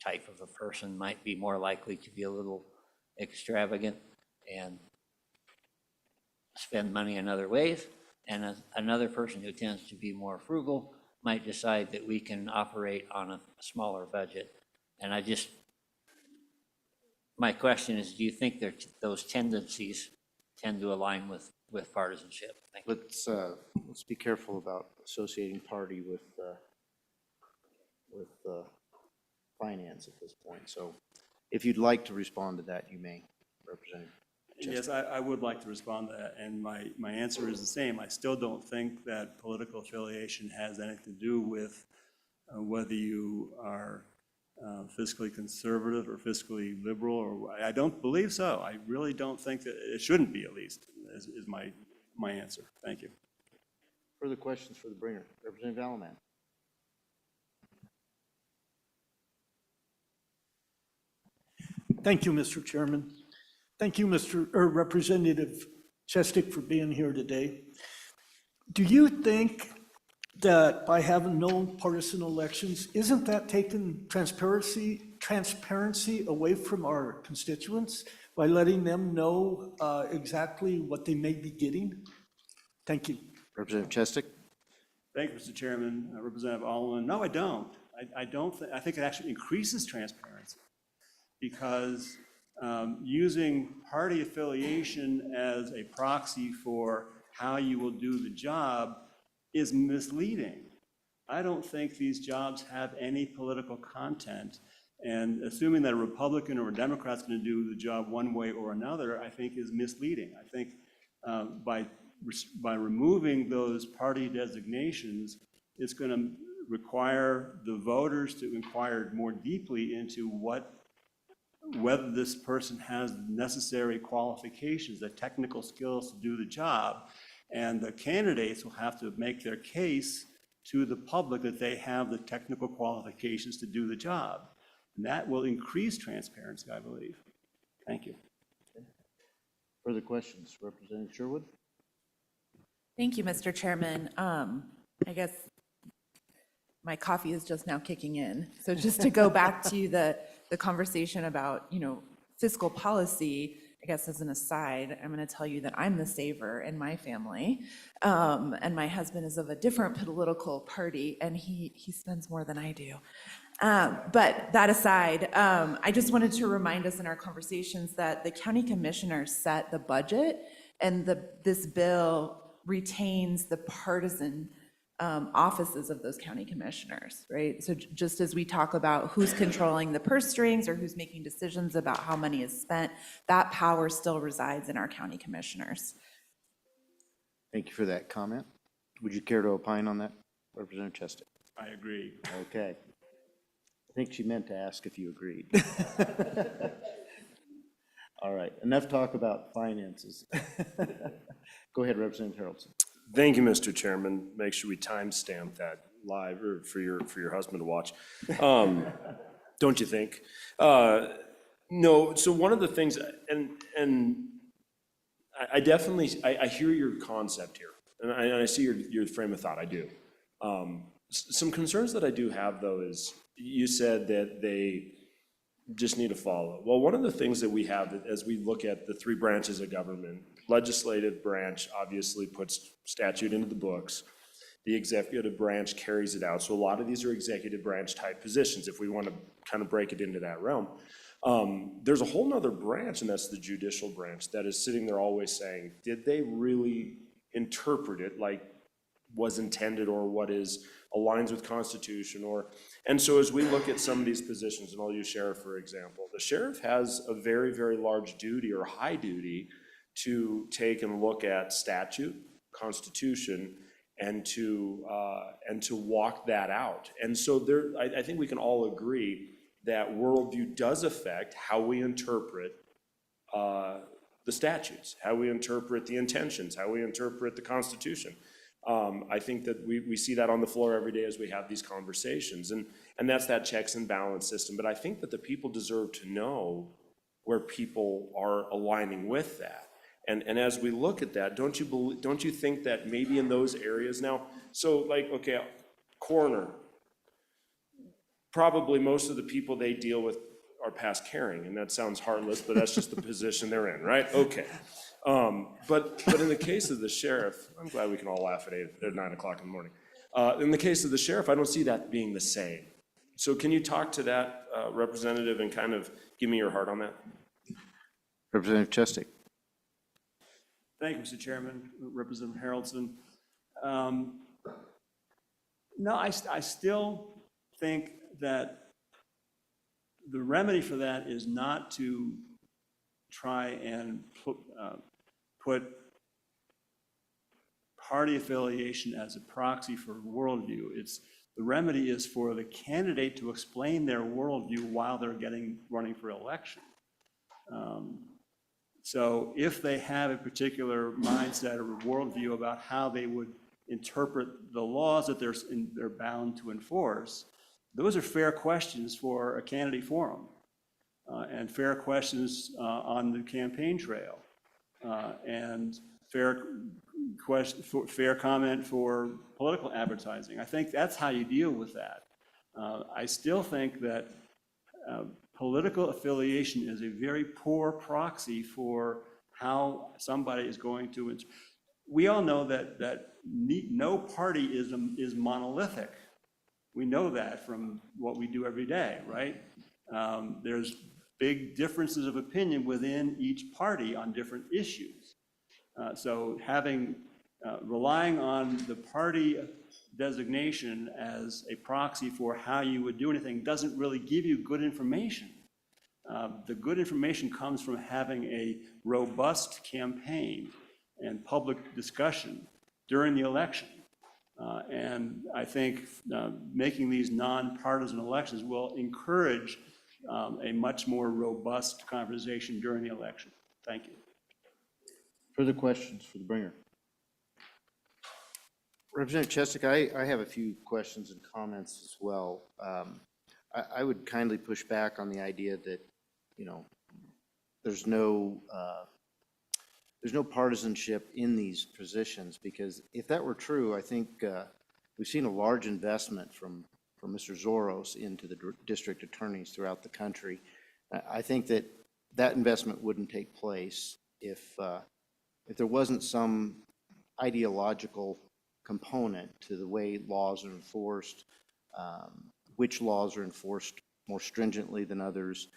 type of a person might be more likely to be a little extravagant and spend money in other ways. And another person who tends to be more frugal might decide that we can operate on a smaller budget. And my question is, do you think those tendencies tend to align with partisanship? Thank you. Let's be careful about associating party with finance at this point. So if you'd like to respond to that, you may, Representative Chester. Yes, I would like to respond to that, and my answer is the same. I still don't think that political affiliation has anything to do with whether you are fiscally conservative or fiscally liberal, or I don't believe so. I really don't think that it shouldn't be, at least, is my answer. Thank you. Further questions for the bringer? Representative Alaman. Thank you, Mr. Chairman. Thank you, Representative Chestic, for being here today. Do you think that by having no partisan elections, isn't that taking transparency away from our constituents by letting them know exactly what they may be getting? Thank you. Representative Chestic? Thank you, Mr. Chairman. Representative Allen. No, I don't. I don't think, I think it actually increases transparency because using party affiliation as a proxy for how you will do the job is misleading. I don't think these jobs have any political content, and assuming that a Republican or a Democrat's going to do the job one way or another, I think is misleading. I think by removing those party designations, it's going to require the voters to inquire more deeply into whether this person has necessary qualifications, the technical skills to do the job. And the candidates will have to make their case to the public that they have the technical qualifications to do the job. And that will increase transparency, I believe. Thank you. Further questions? Representative Sherwood? Thank you, Mr. Chairman. I guess my coffee is just now kicking in. So just to go back to the conversation about, fiscal policy, I guess as an aside, I'm going to tell you that I'm the saver in my family. And my husband is of a different political party, and he spends more than I do. But that aside, I just wanted to remind us in our conversations that the county commissioners set the budget, and this bill retains the partisan offices of those county commissioners, right? So just as we talk about who's controlling the purse strings or who's making decisions about how money is spent, that power still resides in our county commissioners. Thank you for that comment. Would you care to opine on that, Representative Chestic? I agree. Okay. I think she meant to ask if you agreed. All right, enough talk about finances. Go ahead, Representative Harrelson. Thank you, Mr. Chairman. Make sure we timestamp that live or for your husband to watch. Don't you think? No, so one of the things, and I definitely, I hear your concept here, and I see your frame of thought, I do. Some concerns that I do have, though, is you said that they just need to follow. Well, one of the things that we have as we look at the three branches of government, legislative branch obviously puts statute into the books. The executive branch carries it out. So a lot of these are executive branch type positions, if we want to kind of break it into that realm. There's a whole nother branch, and that's the judicial branch, that is sitting there always saying, did they really interpret it like was intended or what is aligns with Constitution? And so as we look at some of these positions, and I'll use sheriff for example, the sheriff has a very, very large duty or high duty to take and look at statute, Constitution, and to walk that out. And so I think we can all agree that worldview does affect how we interpret the statutes, how we interpret the intentions, how we interpret the Constitution. I think that we see that on the floor every day as we have these conversations, and that's that checks and balance system. But I think that the people deserve to know where people are aligning with that. And as we look at that, don't you think that maybe in those areas now, so like, okay, coroner, probably most of the people they deal with are past caring, and that sounds heartless, but that's just the position they're in, right? Okay. But in the case of the sheriff, I'm glad we can all laugh at 9 o'clock in the morning. In the case of the sheriff, I don't see that being the same. So can you talk to that representative and kind of give me your heart on that? Representative Chestic. Thank you, Mr. Chairman. Representative Harrelson. No, I still think that the remedy for that is not to try and put party affiliation as a proxy for worldview. The remedy is for the candidate to explain their worldview while they're running for election. So if they have a particular mindset or worldview about how they would interpret the laws that they're bound to enforce, those are fair questions for a candidate forum. and fair questions on the campaign trail, and fair comment for political advertising. I think that's how you deal with that. I still think that political affiliation is a very poor proxy for how somebody is going to. We all know that no party is monolithic. We know that from what we do every day, right? There's big differences of opinion within each party on different issues. So relying on the party designation as a proxy for how you would do anything doesn't really give you good information. The good information comes from having a robust campaign and public discussion during the election. And I think making these nonpartisan elections will encourage a much more robust conversation during the election. Thank you. Further questions for the bringer? Representative Chestik, I have a few questions and comments as well. I would kindly push back on the idea that, you know, there's no partisanship in these positions, because if that were true, I think we've seen a large investment from Mr. Zoros into the district attorneys throughout the country. I think that investment wouldn't take place if there wasn't some ideological component to the way laws are enforced, which laws are enforced more stringently than others.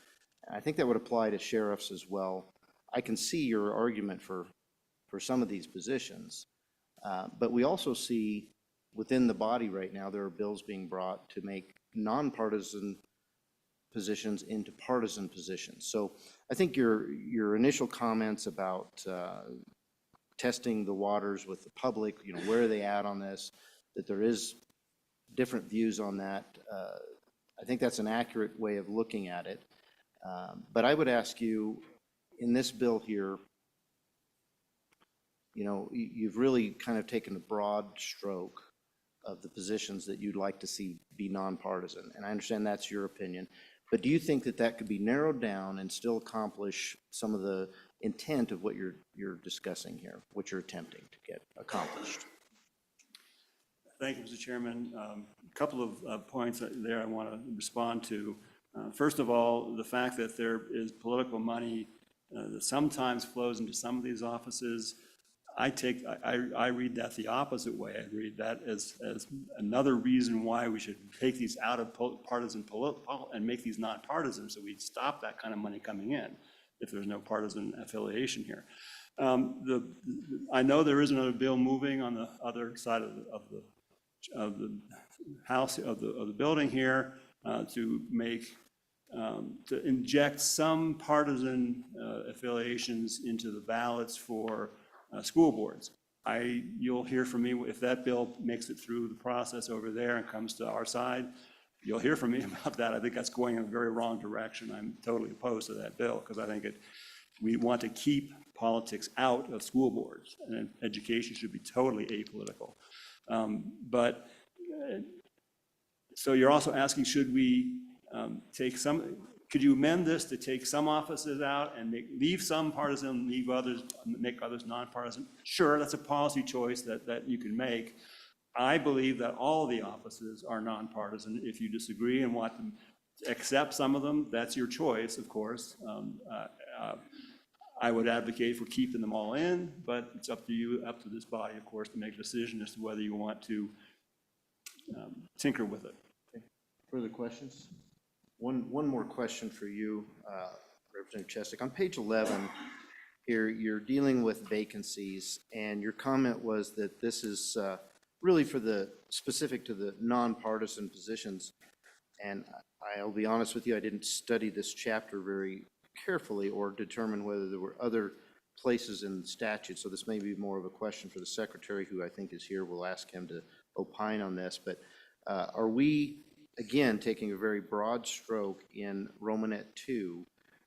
I think that would apply to sheriffs as well. I can see your argument for some of these positions, but we also see within the body right now, there are bills being brought to make nonpartisan positions into partisan positions. So I think your initial comments about testing the waters with the public, you know, where are they at on this, that there is different views on that. I think that's an accurate way of looking at it. But I would ask you, in this bill here, you know, you've really kind of taken a broad stroke of the positions that you'd like to see be nonpartisan. And I understand that's your opinion. But do you think that that could be narrowed down and still accomplish some of the intent of what you're discussing here, what you're attempting to get accomplished? Thank you, Mr. Chairman. A couple of points there I want to respond to. First of all, the fact that there is political money that sometimes flows into some of these offices, I read that the opposite way. I read that as another reason why we should take these out of partisan and make these nonpartisan, so we stop that kind of money coming in if there's no partisan affiliation here. I know there is another bill moving on the other side of the house of the building here to inject some partisan affiliations into the ballots for school boards. You'll hear from me if that bill makes it through the process over there and comes to our side. You'll hear from me about that. I think that's going in a very wrong direction. I'm totally opposed to that bill because I think we want to keep politics out of school boards, and education should be totally apolitical. So you're also asking, should we could you amend this to take some offices out and leave some partisan, make others nonpartisan? Sure, that's a policy choice that you can make. I believe that all of the offices are nonpartisan. If you disagree and want to accept some of them, that's your choice, of course. I would advocate for keeping them all in, but it's up to you, up to this body, of course, to make a decision as to whether you want to tinker with it. Okay. Further questions? One more question for you, Representative Chestik. On page 11 here, you're dealing with vacancies, and your comment was that this is really specific to the nonpartisan positions. And I'll be honest with you, I didn't study this chapter very carefully or determine whether there were other places in the statute. So this may be more of a question for the secretary, who I think is here. We'll ask him to opine on this. But are we, again, taking a very broad stroke in Romanet 2,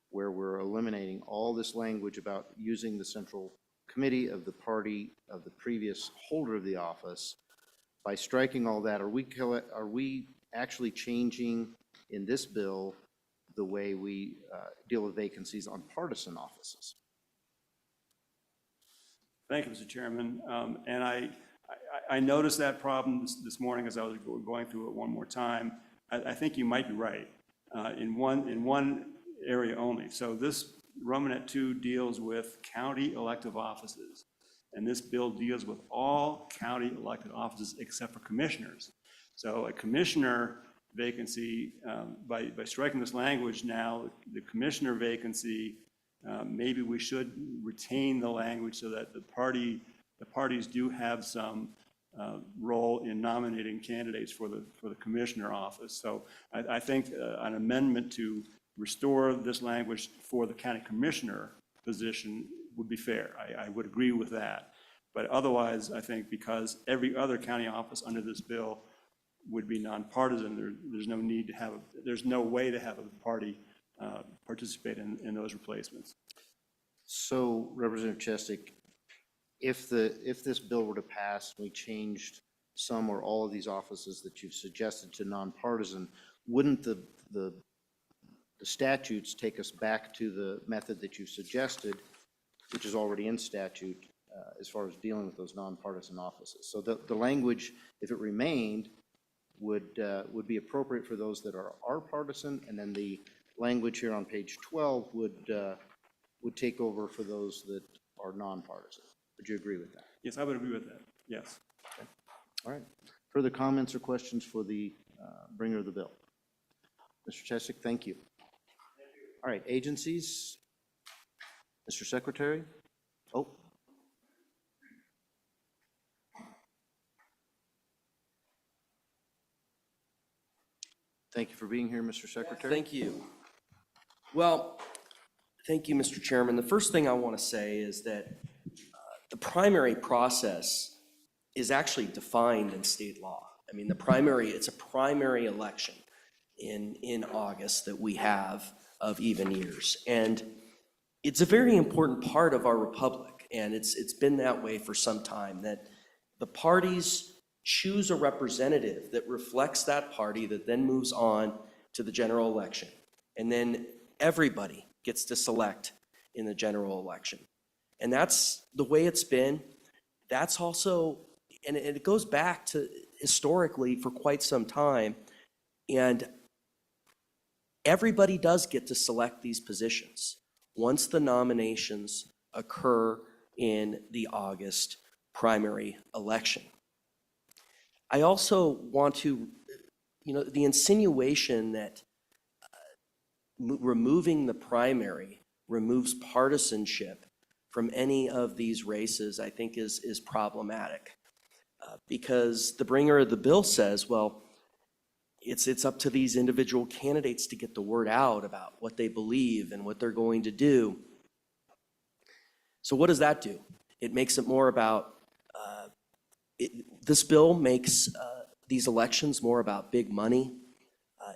where we're eliminating all this language about using the central committee of the party of the previous holder of the office? By striking all that, are we actually changing in this bill the way we deal with vacancies on partisan offices. Thank you, Mr. Chairman. And I noticed that problem this morning as I was going through it one more time. I think you might be right in one area only. So this Romanet 2 deals with county elective offices, and this bill deals with all county elected offices except for commissioners. So a commissioner vacancy, by striking this language now, the commissioner vacancy, maybe we should retain the language so that the parties do have some role in nominating candidates for the commissioner office. So I think an amendment to restore this language for the county commissioner position would be fair. I would agree with that. But otherwise, I think because every other county office under this bill would be nonpartisan, there's no need to have, there's no way to have a party participate in those replacements. So Representative Chestick, if this bill were to pass, we changed some or all of these offices that you've suggested to nonpartisan, wouldn't the statutes take us back to the method that you suggested, which is already in statute, as far as dealing with those nonpartisan offices? So the language, if it remained, would be appropriate for those that are partisan, and then the language here on page 12 would take over for those that are nonpartisan. Would you agree with that? Yes, I would agree with that, yes. Okay. All right. Further comments or questions for the bringer of the bill? Mr. Chestick, thank you. All right, agencies. Mr. Secretary? Oh. Thank you for being here, Mr. Secretary. Thank you. Well, thank you, Mr. Chairman. The first thing I want to say is that the primary process is actually defined in state law. I mean, it's a primary election in August that we have of even years. And it's a very important part of our republic, and it's been that way for some time, that the parties choose a representative that reflects that party that then moves on to the general election. And then everybody gets to select in the general election. And that's the way it's been. That's also, and it goes back to historically for quite some time. And everybody does get to select these positions once the nominations occur in the August primary election. I also want to, the insinuation that removing the primary removes partisanship from any of these races, I think is problematic. Because the bringer of the bill says, well, it's up to these individual candidates to get the word out about what they believe and what they're going to do. So what does that do? It makes it more about, this bill makes these elections more about big money.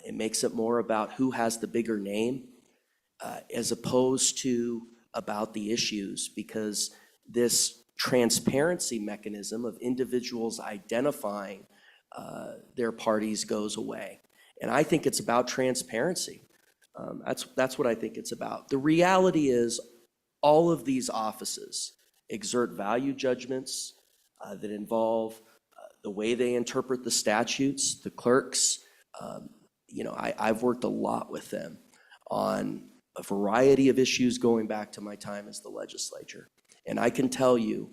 It makes it more about who has the bigger name, as opposed to about the issues, because this transparency mechanism of individuals identifying their parties goes away. And I think it's about transparency. That's what I think it's about. The reality is all of these offices exert value judgments that involve the way they interpret the statutes, the clerks. I've worked a lot with them on a variety of issues going back to my time as the legislature. And I can tell you,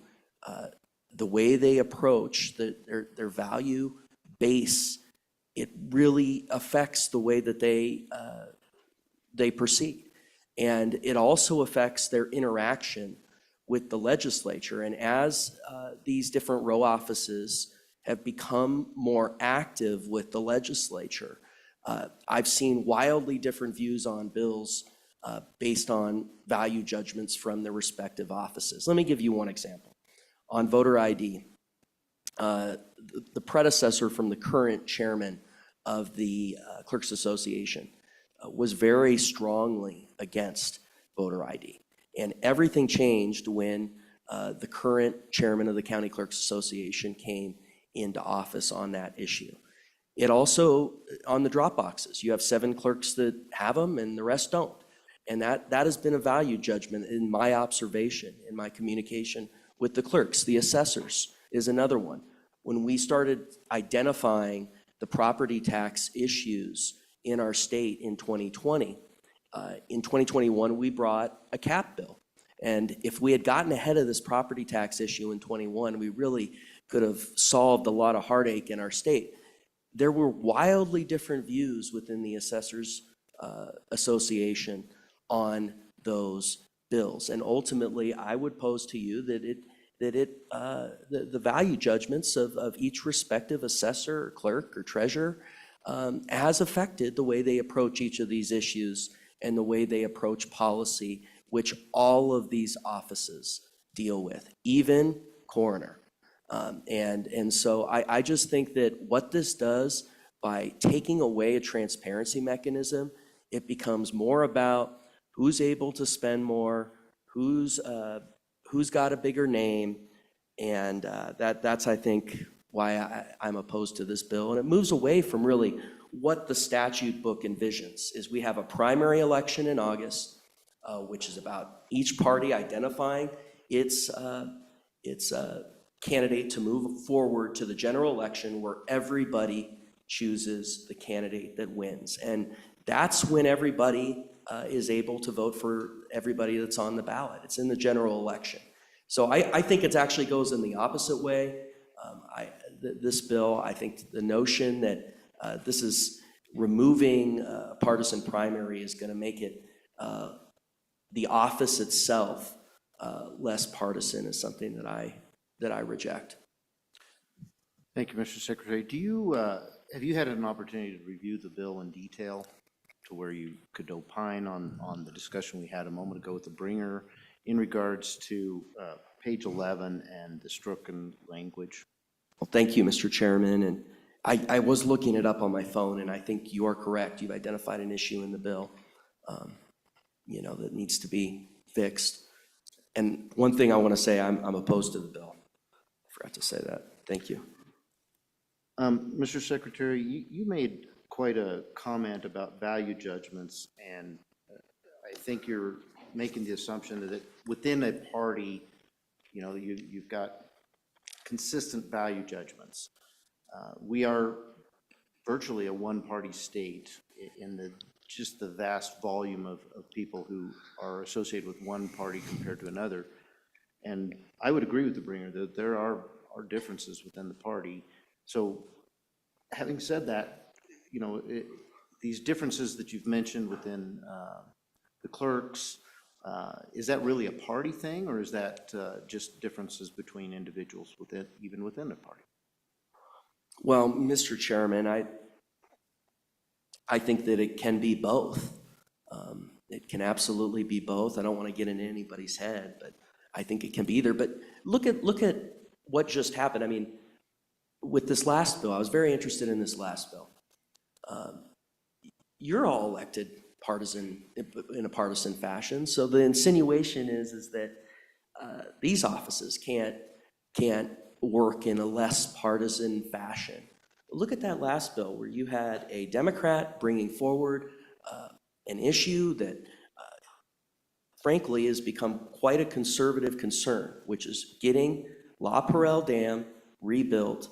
the way they approach their value base, it really affects the way that they proceed. And it also affects their interaction with the legislature. And as these different row offices have become more active with the legislature, I've seen wildly different views on bills based on value judgments from their respective offices. Let me give you one example. On voter ID, the predecessor from the current chairman of the Clerks Association was very strongly against voter ID. And everything changed when the current chairman of the County Clerks Association came into office on that issue. It also, on the drop boxes, you have 7 clerks that have them and the rest don't. And that has been a value judgment in my observation, in my communication with the clerks. The assessors is another one. When we started identifying the property tax issues in our state in 2020, in 2021, we brought a cap bill. And if we had gotten ahead of this property tax issue in 21, we really could have solved a lot of heartache in our state. There were wildly different views within the Assessors Association on those bills. And ultimately, I would pose to you that the value judgments of each respective assessor or clerk or treasurer has affected the way they approach each of these issues and the way they approach policy, which all of these offices deal with, even coroner. And so I just think that what this does by taking away a transparency mechanism, it becomes more about who's able to spend more, who's got a bigger name, and that's, I think, why I'm opposed to this bill. And it moves away from really what the statute book envisions, is we have a primary election in August, which is about each party identifying its candidate to move forward to the general election where everybody chooses the candidate that wins. And that's when everybody is able to vote for everybody that's on the ballot. It's in the general election. So I think it actually goes in the opposite way. This bill, I think the notion that this is removing a partisan primary is going to make it, the office itself, less partisan is something that I reject. Thank you, Mr. Secretary. Have you had an opportunity to review the bill in detail to where you could opine on the discussion we had a moment ago with the bringer in regards to page 11 and the stricken language? Well, thank you, Mr. Chairman. And I was looking it up on my phone, and I think you are correct. You've identified an issue in the bill, that needs to be fixed. And one thing I want to say, I'm opposed to the bill. I forgot to say that. Thank you. Mr. Secretary, you made quite a comment about value judgments, and I think you're making the assumption that within a party, you've got consistent value judgments. We are virtually a one-party state in just the vast volume of people who are associated with one party compared to another. And I would agree with the bringer that there are differences within the party. So having said that, these differences that you've mentioned within the clerks, is that really a party thing, or is that just differences between individuals even within a party? Well, Mr. Chairman, I think that it can be both. It can absolutely be both. I don't want to get into anybody's head, but I think it can be either. But look at what just happened. I mean, with this last bill, I was very interested in this last bill. You're all elected in a partisan fashion. So the insinuation is that these offices can't work in a less partisan fashion. Look at that last bill where you had a Democrat bringing forward an issue that frankly has become quite a conservative concern, which is getting La Perelle Dam rebuilt.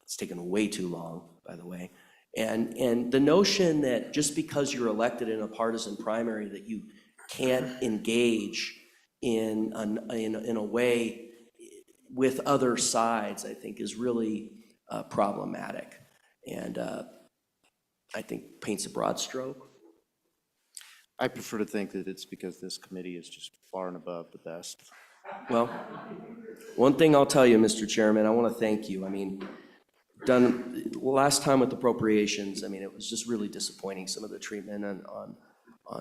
It's taken way too long, by the way. And the notion that just because you're elected in a partisan primary that you can't engage in a way with other sides, I think is really problematic. And I think paints a broad stroke. I prefer to think that it's because this committee is just far and above the best. Well, one thing I'll tell you, Mr. Chairman, I want to thank you. I mean, last time with appropriations, I mean, it was just really disappointing, some of the treatment on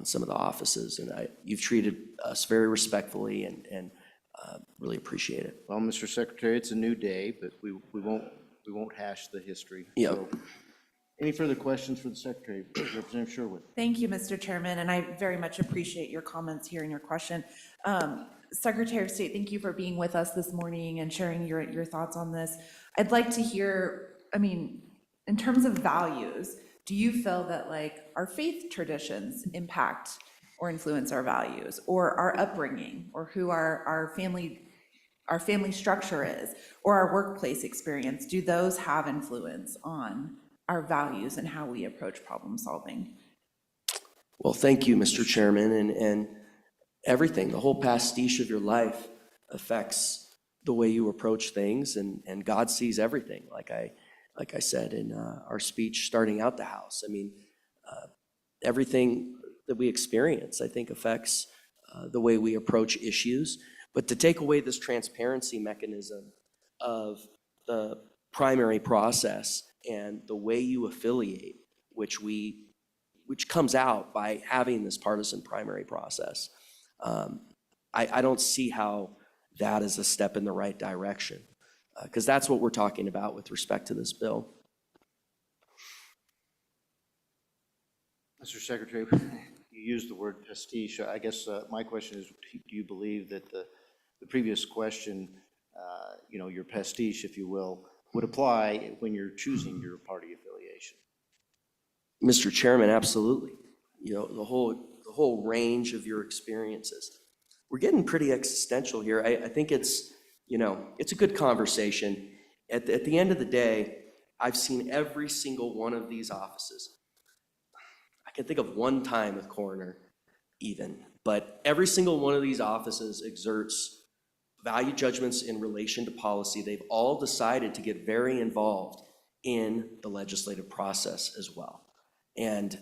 some of the offices, and you've treated us very respectfully and really appreciate it. Well, Mr. Secretary, it's a new day, but we won't hash the history. Yeah. So, any further questions for the Secretary? Representative Sherwood. Thank you, Mr. Chairman, and I very much appreciate your comments here and your question. Secretary of State, thank you for being with us this morning and sharing your thoughts on this. I'd like to hear, in terms of values, do you feel that like our faith traditions impact or influence our values, or our upbringing, or who our family structure is, or our workplace experience? Do those have influence on our values and how we approach problem solving? Well, thank you, Mr. Chairman, and everything, the whole pastiche of your life affects the way you approach things, and God sees everything, like I said in our speech starting out the House. I mean, everything that we experience, I think, affects the way we approach issues. But to take away this transparency mechanism of the primary process and the way you affiliate, which comes out by having this partisan primary process, I don't see how that is a step in the right direction, because that's what we're talking about with respect to this bill. Mr. Secretary, you used the word pastiche. I guess my question is, do you believe that the previous question, your pastiche, if you will, would apply when you're choosing your party affiliation? Mr. Chairman, absolutely. The whole range of your experiences. We're getting pretty existential here. I think it's a good conversation. At the end of the day, I've seen every single one of these offices. I can think of one time with coroner even, but every single one of these offices exerts value judgments in relation to policy. They've all decided to get very involved in the legislative process as well. And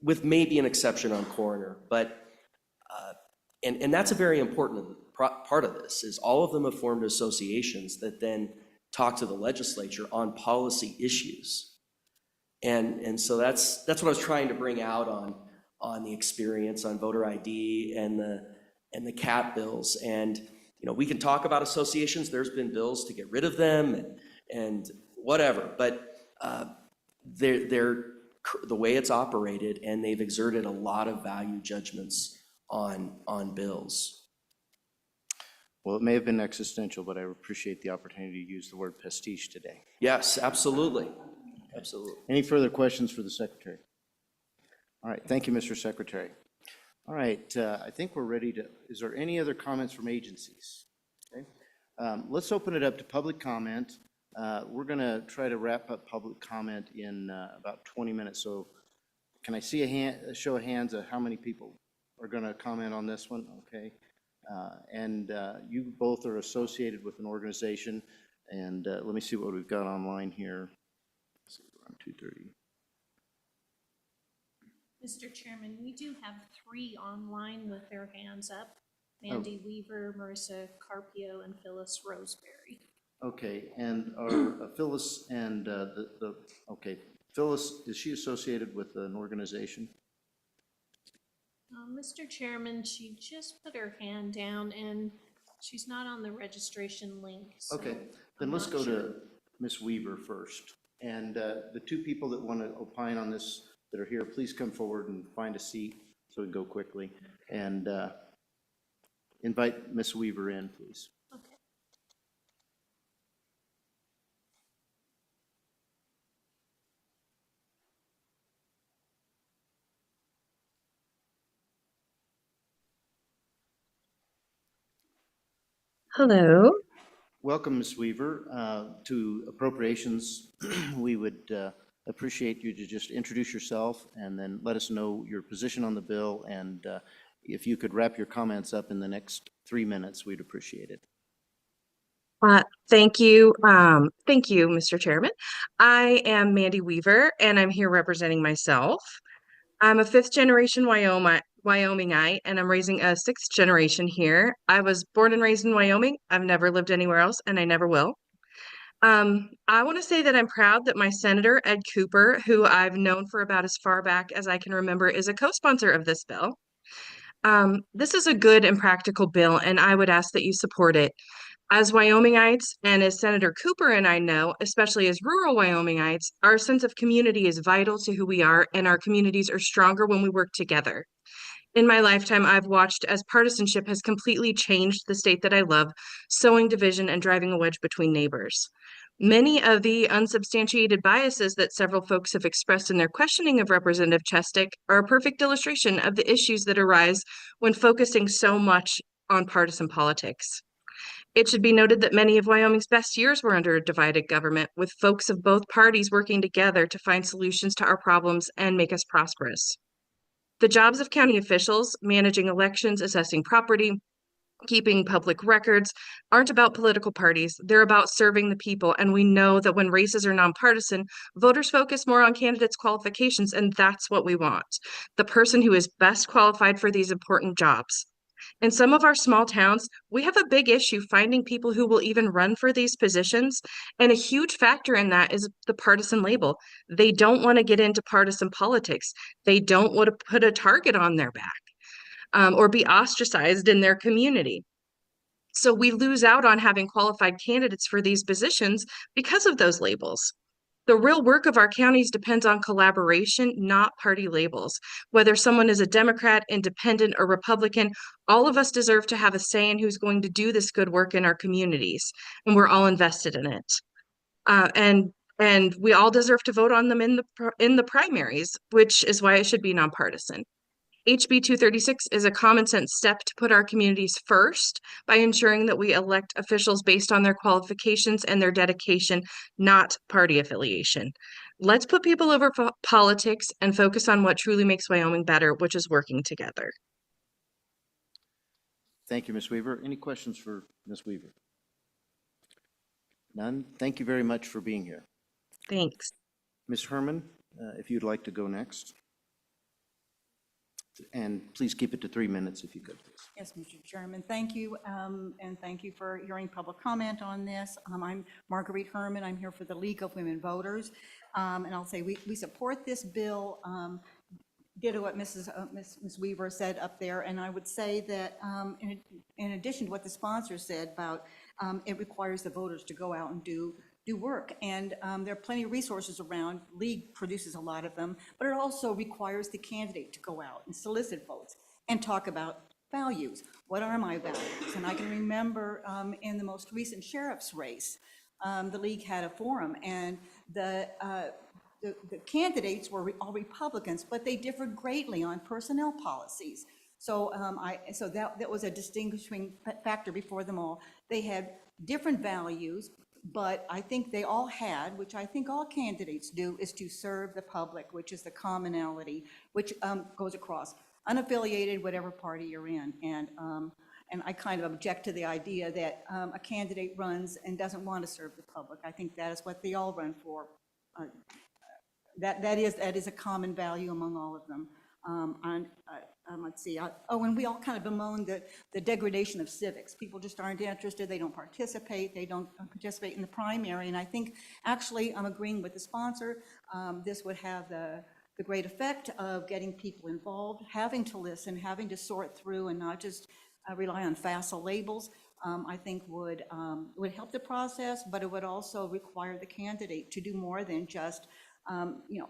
with maybe an exception on coroner, but and that's a very important part of this, is all of them have formed associations that then talk to the legislature on policy issues. And so that's what I was trying to bring out on the experience on voter ID and the CAT bills. And we can talk about associations. There's been bills to get rid of them and whatever, but they're the way it's operated, and they've exerted a lot of value judgments on bills. Well, it may have been existential, but I appreciate the opportunity to use the word pastiche today. Yes, absolutely. Absolutely. Any further questions for the Secretary? All right, thank you, Mr. Secretary. All right, I think we're ready to, is there any other comments from agencies? Okay. Let's open it up to public comment. We're gonna try to wrap up public comment in about 20 minutes. So can I see a show of hands of how many people are gonna comment on this one? Okay. And you both are associated with an organization, and let me see what we've got online here. Let's see, around 2:30. Mr. Chairman, we do have 3 online with their hands up. Mandy Weaver, Marissa Carpio, and Phyllis Roseberry. Okay, and are Phyllis and okay, Phyllis, is she associated with an organization? Mr. Chairman, she just put her hand down and she's not on the registration link. So Okay, then I'm let's not go sure. to Ms. Weaver first. And the 2 people that want to opine on this that are here, please come forward and find a seat so we can go quickly. And invite Ms. Weaver in, please. Okay. Hello. Welcome, Ms. Weaver, to Appropriations. We would appreciate you to just introduce yourself and then let us know your position on the bill. And if you could wrap your comments up in the next 3 minutes, we'd appreciate it. Thank you. Thank you, Mr. Chairman. I am Mandy Weaver, and I'm here representing myself. I'm a 5th-generation Wyomingite, and I'm raising a 6th generation here. I was born and raised in Wyoming. I've never lived anywhere else, and I never will. I want to say that I'm proud that my Senator, Ed Cooper, who I've known for about as far back as I can remember, is a co-sponsor of this bill. This is a good and practical bill, and I would ask that you support it. As Wyomingites, and as Senator Cooper and I know, especially as rural Wyomingites, our sense of community is vital to who we are, and our communities are stronger when we work together. In my lifetime, I've watched as partisanship has completely changed the state that I love, sowing division and driving a wedge between neighbors. Many of the unsubstantiated biases that several folks have expressed in their questioning of Representative Chestick are a perfect illustration of the issues that arise when focusing so much on partisan politics. It should be noted that many of Wyoming's best years were under a divided government, with folks of both parties working together to find solutions to our problems and make us prosperous. The jobs of county officials, managing elections, assessing property, keeping public records, aren't about political parties. They're about serving the people. And we know that when races are nonpartisan, voters focus more on candidates' qualifications, and that's what we want. The person who is best qualified for these important jobs. In some of our small towns, we have a big issue finding people who will even run for these positions. And a huge factor in that is the partisan label. They don't want to get into partisan politics. They don't want to put a target on their back or be ostracized in their community. So we lose out on having qualified candidates for these positions because of those labels. The real work of our counties depends on collaboration, not party labels. Whether someone is a Democrat, independent, or Republican, all of us deserve to have a say in who's going to do this good work in our communities, and we're all invested in it. And we all deserve to vote on them in the primaries, which is why it should be nonpartisan. HB 236 is a common sense step to put our communities first by ensuring that we elect officials based on their qualifications and their dedication, not party affiliation. Let's put people over politics and focus on what truly makes Wyoming better, which is working together. Thank you, Ms. Weaver. Any questions for Ms. Weaver? None? Thank you very much for being here. Thanks. Ms. Herman, if you'd like to go next. And please keep it to 3 minutes if you could, please. Yes, Mr. Chairman, thank you, and thank you for hearing public comment on this. I'm Marguerite Herman. I'm here for the League of Women Voters, and I'll say we support this bill. Ditto what Ms. Weaver said up there, and I would say that in addition to what the sponsor said about it requires the voters to go out and do work, and there are plenty of resources around. League produces a lot of them, but it also requires the candidate to go out and solicit votes and talk about values. What are my values? And I can remember in the most recent sheriff's race, the League had a forum, and the candidates were all Republicans, but they differed greatly on personnel policies. So so that was a distinguishing factor before them all. They had different values, but I think they all had, which I think all candidates do, is to serve the public, which is the commonality, which goes across unaffiliated, whatever party you're in. And I kind of object to the idea that a candidate runs and doesn't want to serve the public. I think that is what they all run for. That is a common value among all of them. Let's see. And we all kind of bemoan the degradation of civics. People just aren't interested. They don't participate. They don't participate in the primary. And I think, actually, I'm agreeing with the sponsor. This would have the great effect of getting people involved, having to listen, having to sort through, and not just rely on facile labels. I think would help the process, but it would also require the candidate to do more than just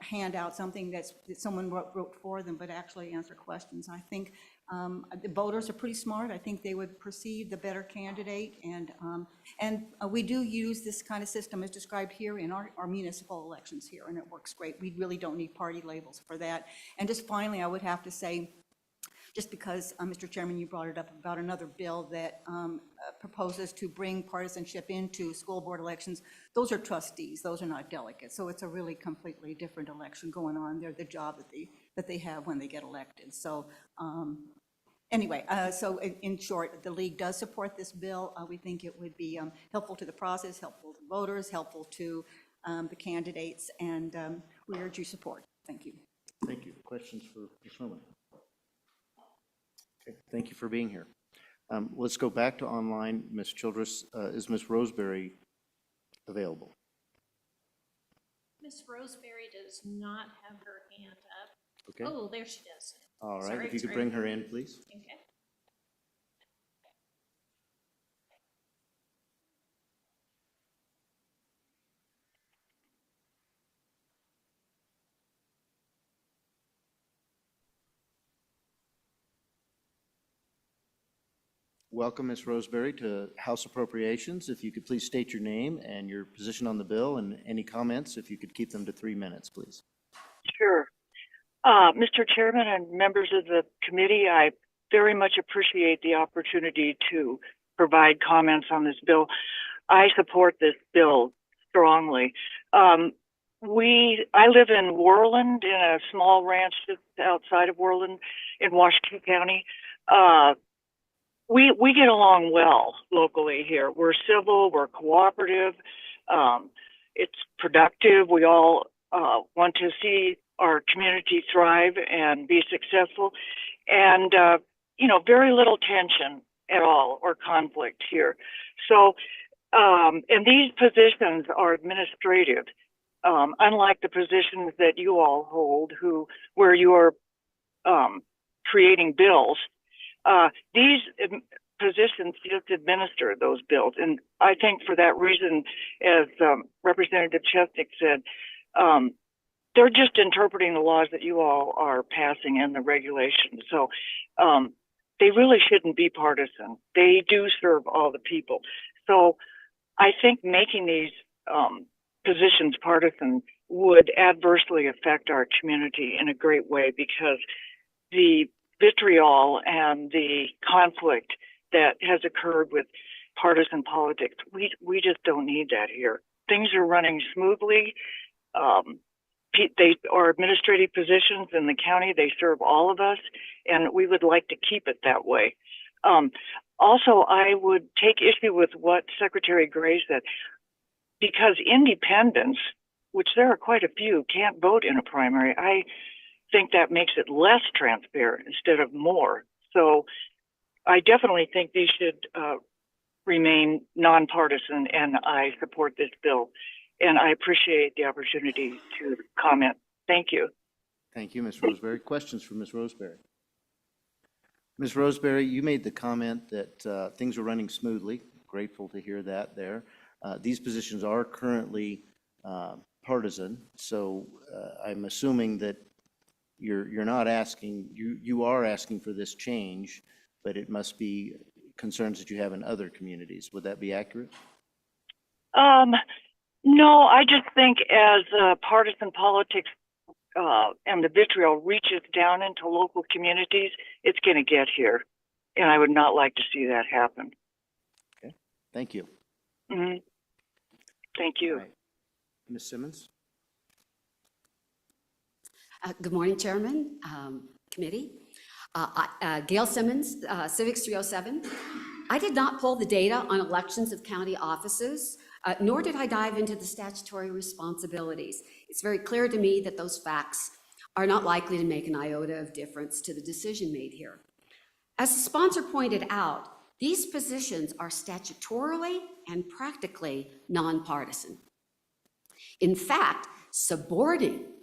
hand out something that someone wrote for them, but actually answer questions. I think the voters are pretty smart. I think they would perceive the better candidate, and we do use this kind of system as described here in our municipal elections here, and it works great. We really don't need party labels for that. And just finally, I would have to say, just because, Mr. Chairman, you brought it up about another bill that proposes to bring partisanship into school board elections. Those are trustees, those are not delegates. So it's a really completely different election going on. They're the job that they have when they get elected. So anyway, so in short, the League does support this bill. We think it would be helpful to the process, helpful to voters, helpful to the candidates, and we urge your support. Thank you. Thank you. Questions for Ms. Herman? Okay, thank you for being here. Let's go back to online. Ms. Childress, is Ms. Roseberry available? Ms. Roseberry does not have her hand up. Okay. Oh, there she does. All right, Sorry, if you could sorry. bring her in, please. Okay. welcome, Ms. Roseberry, to House Appropriations. If you could please state your name and your position on the bill, and any comments, if you could keep them to 3 minutes, please. Sure. Mr. Chairman and members of the committee, I very much appreciate the opportunity to provide comments on this bill. I support this bill strongly. I live in Worland, in a small ranch just outside of Worland in Washington County. We get along well locally here. We're civil, we're cooperative, it's productive. We all want to see our community thrive and be successful, and very little tension at all or conflict here. So, and these positions are administrative, unlike the positions that you all hold, where you are creating bills. These positions just administer those bills, and I think for that reason, as Representative Chesnick said, they're just interpreting the laws that you all are passing and the regulations. So they really shouldn't be partisan. They do serve all the people. So I think making these positions partisan would adversely affect our community in a great way, because the vitriol and the conflict that has occurred with partisan politics, we just don't need that here. Things are running smoothly. They are administrative positions in the county. They serve all of us, and we would like to keep it that way. Also, I would take issue with what Secretary Gray said, because independents, which there are quite a few, can't vote in a primary. I think that makes it less transparent instead of more. So I definitely think these should remain nonpartisan, and I support this bill. And I appreciate the opportunity to comment. Thank you. Thank you, Ms. Roseberry. Questions for Ms. Roseberry? Ms. Roseberry, you made the comment that things are running smoothly. Grateful to hear that there. These positions are currently partisan, so I'm assuming that you're not asking, you are asking for this change, but it must be concerns that you have in other communities. Would that be accurate? No, I just think as partisan politics and the vitriol reaches down into local communities, it's going to get here. And I would not like to see that happen. Okay, thank you. Mm-hmm. Thank you. Right. Ms. Simmons? Good morning, Chairman, committee. Gail Simmons, Civics 307. I did not pull the data on elections of county offices, nor did I dive into the statutory responsibilities. It's very clear to me that those facts are not likely to make an iota of difference to the decision made here. As the sponsor pointed out, these positions are statutorily and practically nonpartisan. In fact, subordinating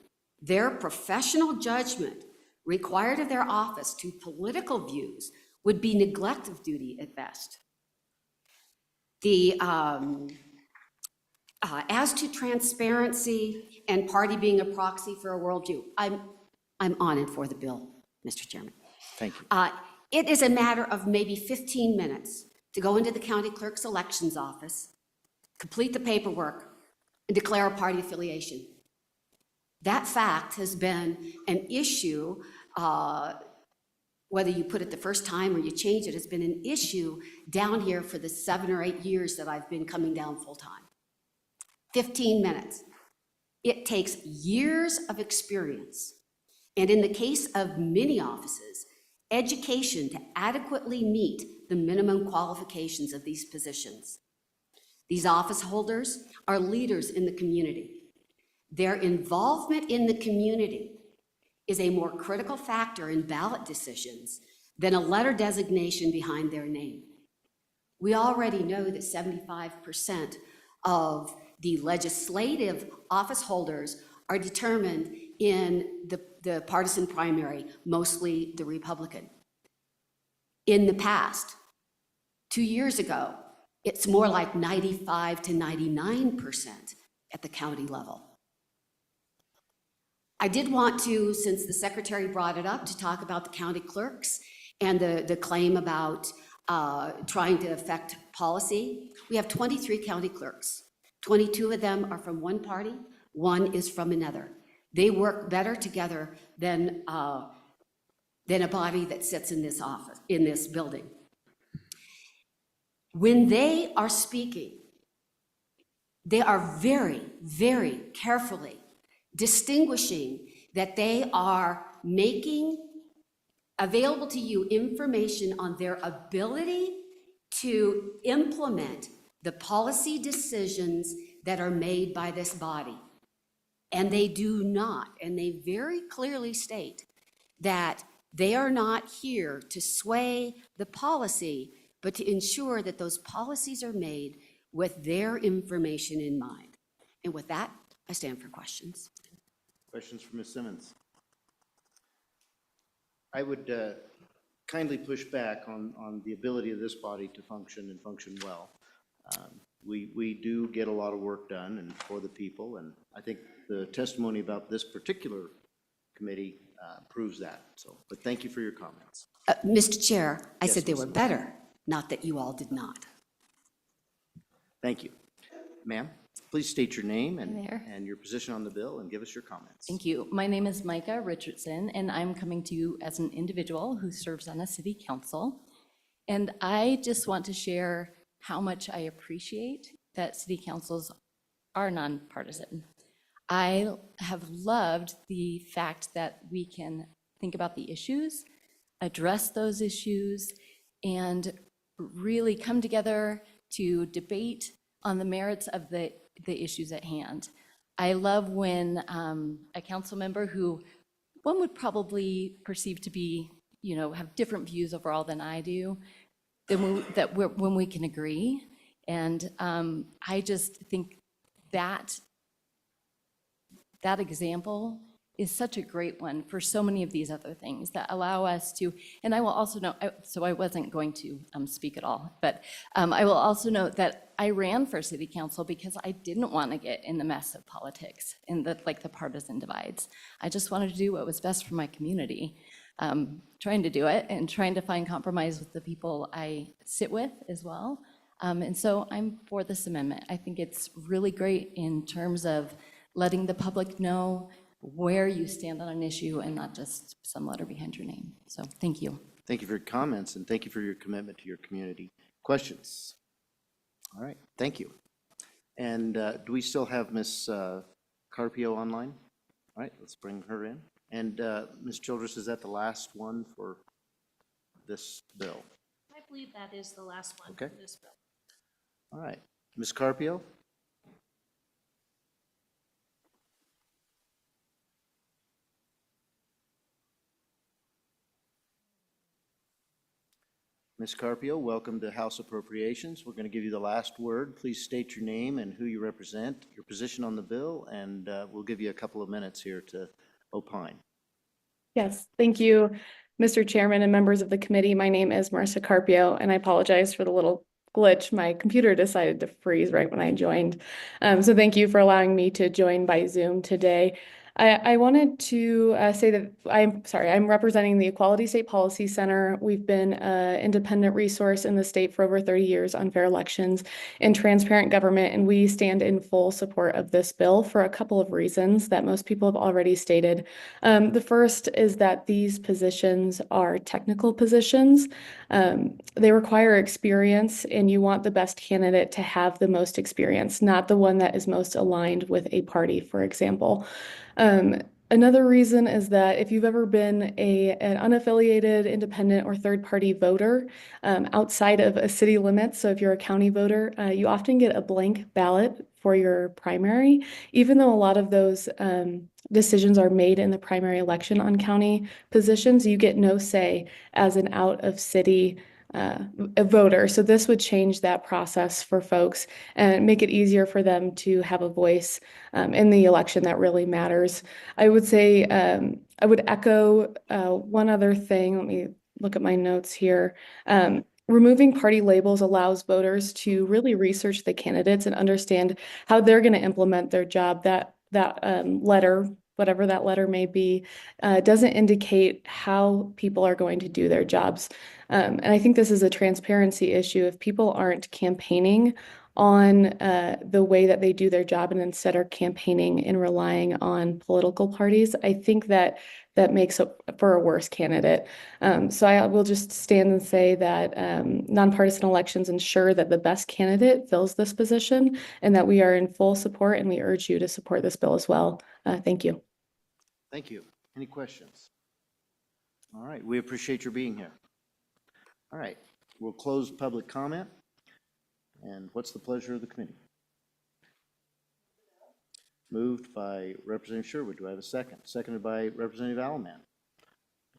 their professional judgment required of their office to political views would be neglect of duty at best. As to transparency and party being a proxy for a worldview, I'm on it for the bill, Mr. Chairman. Thank you. It is a matter of maybe 15 minutes to go into the county clerk's elections office, complete the paperwork, and declare a party affiliation. That fact has been an issue, whether you put it the first time or you change it, has been an issue down here for the 7 or 8 years that I've been coming down full time. 15 minutes. It takes years of experience, and in the case of many offices, education to adequately meet the minimum qualifications of these positions. These office holders are leaders in the community. Their involvement in the community is a more critical factor in ballot decisions than a letter designation behind their name. We already know that 75% of the legislative office holders are determined in the partisan primary, mostly the Republican. In the past, 2 years ago, it's more like 95 to 99% at the county level. I did want to, since the secretary brought it up, to talk about the county clerks and the claim about trying to affect policy. We have 23 county clerks. 22 of them are from one party, one is from another. They work better together than a body that sits in this office, in this building. When they are speaking, they are very, very carefully distinguishing that they are making available to you information on their ability to implement the policy decisions that are made by this body. And they do not, and they very clearly state that they are not here to sway the policy, but to ensure that those policies are made with their information in mind. And with that, I stand for questions. Questions for Ms. Simmons? I would kindly push back on the ability of this body to function and function well. We do get a lot of work done and for the people, and I think the testimony about this particular committee proves that. So, but thank you for your comments. Mr. Chair, I Yes, said they Ms. were better, not that you all did not. Thank you. Ma'am, please state your name There. and your position on the bill and give us your comments. Thank you. My name is Micah Richardson, and I'm coming to you as an individual who serves on a city council. And I just want to share how much I appreciate that city councils are nonpartisan. I have loved the fact that we can think about the issues, address those issues, and really come together to debate on the merits of the issues at hand. I love when a council member who one would probably perceive to be, have different views overall than I do, when we can agree. And I just think that example is such a great one for so many of these other things that allow us to, and I will also note, so I wasn't going to speak at all, but I will also note that I ran for city council because I didn't want to get in the mess of politics and the partisan divides. I just wanted to do what was best for my community, trying to do it and trying to find compromise with the people I sit with as well. And so I'm for this amendment. I think it's really great in terms of letting the public know where you stand on an issue and not just some letter behind your name. So thank you. Thank you for your comments and thank you for your commitment to your community. Questions? All right, thank you. And do we still have Ms. Carpio online? All right, let's bring her in. And Ms. Childress, is that the last one for this bill? I believe that is the last one Okay. for this bill. All right, Ms. Carpio? Ms. Carpio, welcome to House Appropriations. We're going to give you the last word. Please state your name and who you represent, your position on the bill, and we'll give you a couple of minutes here to opine. Yes, thank you, Mr. Chairman and members of the committee. My name is Marissa Carpio, and I apologize for the little glitch. My computer decided to freeze right when I joined. So thank you for allowing me to join by Zoom today. I wanted to say that I'm representing the Equality State Policy Center. We've been an independent resource in the state for over 30 years on fair elections and transparent government, and we stand in full support of this bill for a couple of reasons that most people have already stated. The first is that these positions are technical positions. They require experience, and you want the best candidate to have the most experience, not the one that is most aligned with a party, for example. Another reason is that if you've ever been an unaffiliated, independent, or third-party voter outside of a city limit, so if you're a county voter, you often get a blank ballot for your primary, even though a lot of those decisions are made in the primary election on county positions, you get no say as an out-of-city a voter. So this would change that process for folks and make it easier for them to have a voice in the election that really matters. I would say I would echo one other thing. Let me look at my notes here. Removing party labels allows voters to really research the candidates and understand how they're going to implement their job. That letter whatever that letter may be, doesn't indicate how people are going to do their jobs. And I think this is a transparency issue. If people aren't campaigning on the way that they do their job and instead are campaigning and relying on political parties, I think that makes up for a worse candidate. So I will just stand and say that nonpartisan elections ensure that the best candidate fills this position and that we are in full support, and we urge you to support this bill as well. Thank you. Thank you. Any questions? All right, we appreciate your being here. All right, we'll close public comment. And what's the pleasure of the committee? Moved by Representative Sherwood. Do I have a second? Seconded by Representative Alaman.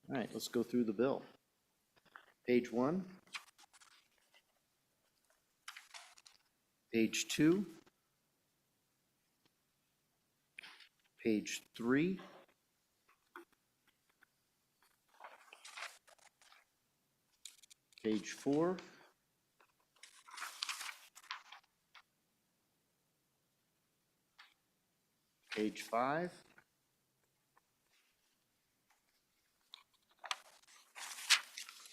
All right, let's go through the bill. Page 1. Page 2. Page 3. Page 4. Page 5.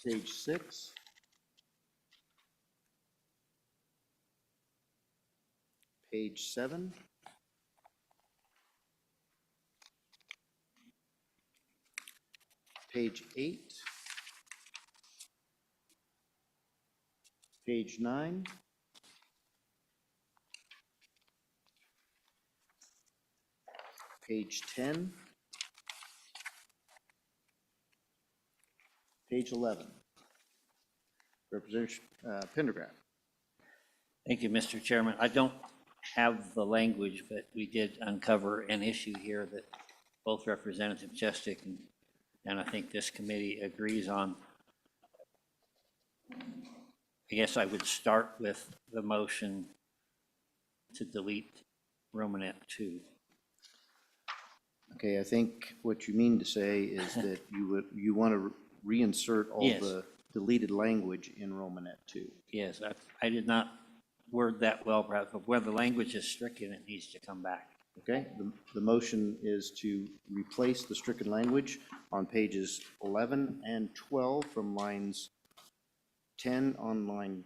Page 6. Page 7. Page 8. Page 9. Page 10. Page 11. Representative Pendergraft. Thank you, Mr. Chairman. I don't have the language, but we did uncover an issue here that both Representative Chestick and I think this committee agrees on. I guess I would start with the motion to delete Romanet 2. Okay, I think what you mean to say is that you want to reinsert all Yes. the deleted language in Romanet 2. Yes, I did not word that well, perhaps, but where the language is stricken, it needs to come back. Okay, the motion is to replace the stricken language on pages 11 and 12 from lines 10 on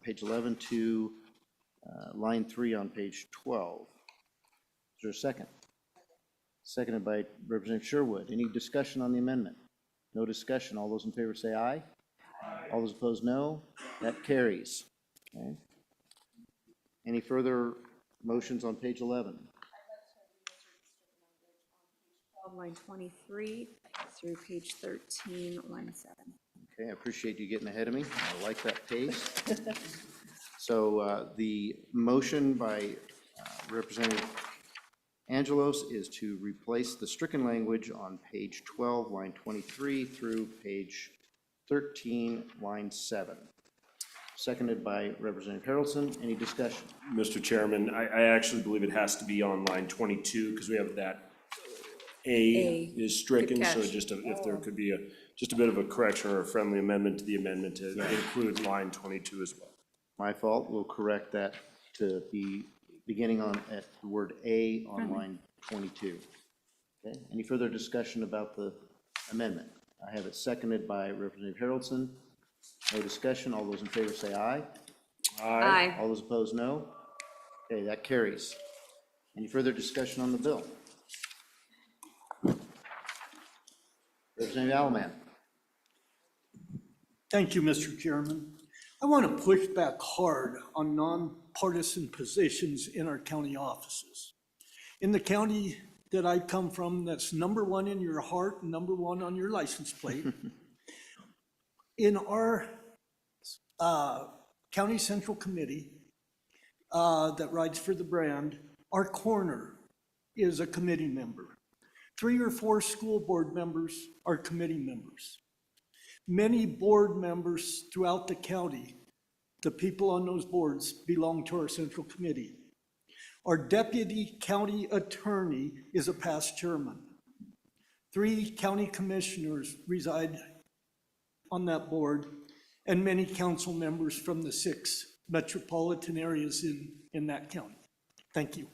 page 11 to line 3 on page 12. Is there a second? Seconded by Representative Sherwood. Any discussion on the amendment? No discussion. All those in favor say aye. All those opposed, no. That carries. Okay. Any further motions on page 11? Line 23 through page 13, line 7. Okay, I appreciate you getting ahead of me. I like that pace. So the motion by Representative Angelos is to replace the stricken language on page 12, line 23 through page 13, line 7. Seconded by Representative Harrelson. Any discussion? Mr. Chairman, I actually believe it has to be on line 22 because we have that A is stricken, Good so catch. just if there could be just a bit of a correction or a friendly amendment to the amendment to include line 22 as well. My fault. We'll correct that to be beginning at the word A on line 22. Okay. Any further discussion about the amendment? I have it seconded by Representative Harrelson. No discussion. All those in favor say aye. Aye. All those opposed, no. Okay, that carries. Any further discussion on the bill? Representative Alaman. Thank you, Mr. Chairman. I want to push back hard on nonpartisan positions in our county offices. In the county that I come from, that's number one in your heart, number one on your license plate. In our county central committee that rides for the brand, our coroner is a committee member. 3 or 4 school board members are committee members. Many board members throughout the county, the people on those boards belong to our central committee. Our deputy county attorney is a past chairman. 3 county commissioners reside on that board, and many council members from the 6 metropolitan areas in that county. Thank you.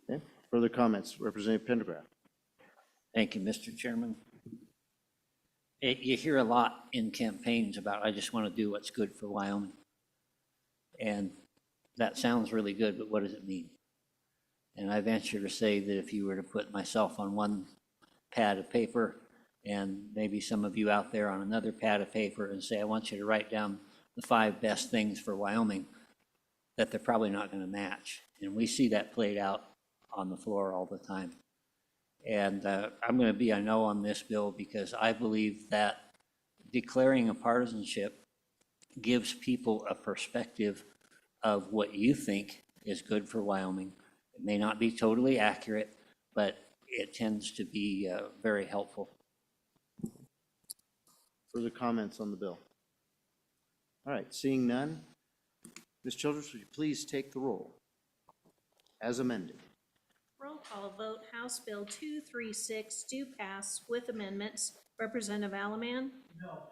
Okay. Further comments, Representative Pendergraft. Thank you, Mr. Chairman. You hear a lot in campaigns about, I just want to do what's good for Wyoming. And that sounds really good, but what does it mean? And I venture to say that if you were to put myself on one pad of paper and maybe some of you out there on another pad of paper and say, I want you to write down the 5 best things for Wyoming, that they're probably not going to match. And we see that played out on the floor all the time. And I'm going to be a no on this bill because I believe that declaring a partisanship gives people a perspective of what you think is good for Wyoming. It may not be totally accurate, but it tends to be very helpful. Further comments on the bill? All right, seeing none. Ms. Childers, would you please take the roll as amended? Roll call vote, House Bill 236 do pass with amendments. Representative Alaman? No.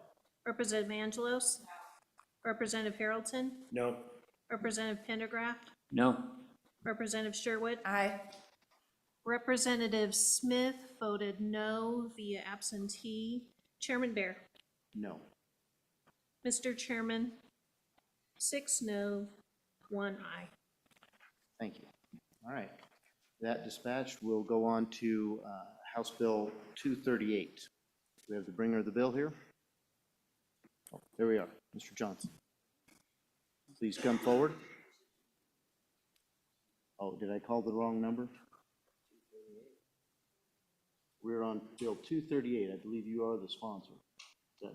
Representative Angelos? No. Representative Harrelson? No. Representative Pendergraft? No. Representative Sherwood? Aye. Representative Smith voted no via absentee. Chairman Bear? No. Mr. Chairman, 6 no, 1 aye. Thank you. All right. That dispatched will go on to House Bill 238. We have the bringer of the bill here. Oh, there we are, Mr. Johnson. Please come forward. Oh, did I call the wrong number? We're on Bill 238. I believe you are the sponsor.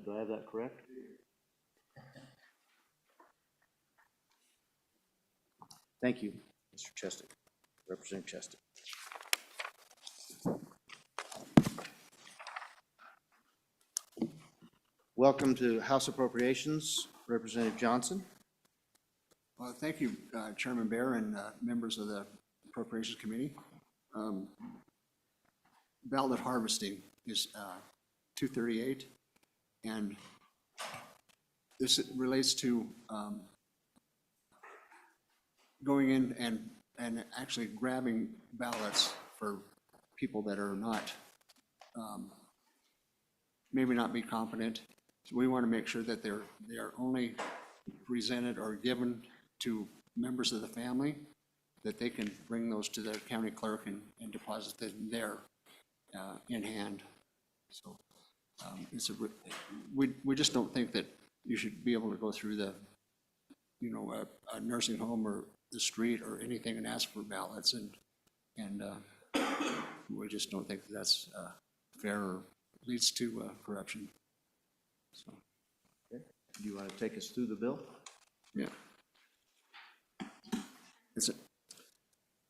Do I have that correct? Thank you, Mr. Chestic, Representative Chestic. Welcome to House Appropriations, Representative Johnson. Well, thank you, Chairman Bear and members of the Appropriations Committee. Ballot harvesting is 238, and this relates to going in and actually grabbing ballots for people that are not, maybe not be competent. So we want to make sure that they're only presented or given to members of the family, that they can bring those to their county clerk and deposit them there in hand. So we just don't think that you should be able to go through the, a nursing home or the street or anything and ask for ballots, and we just don't think that that's fair or leads to corruption. So, okay. Do you want to take us through the bill? Yeah. It's a,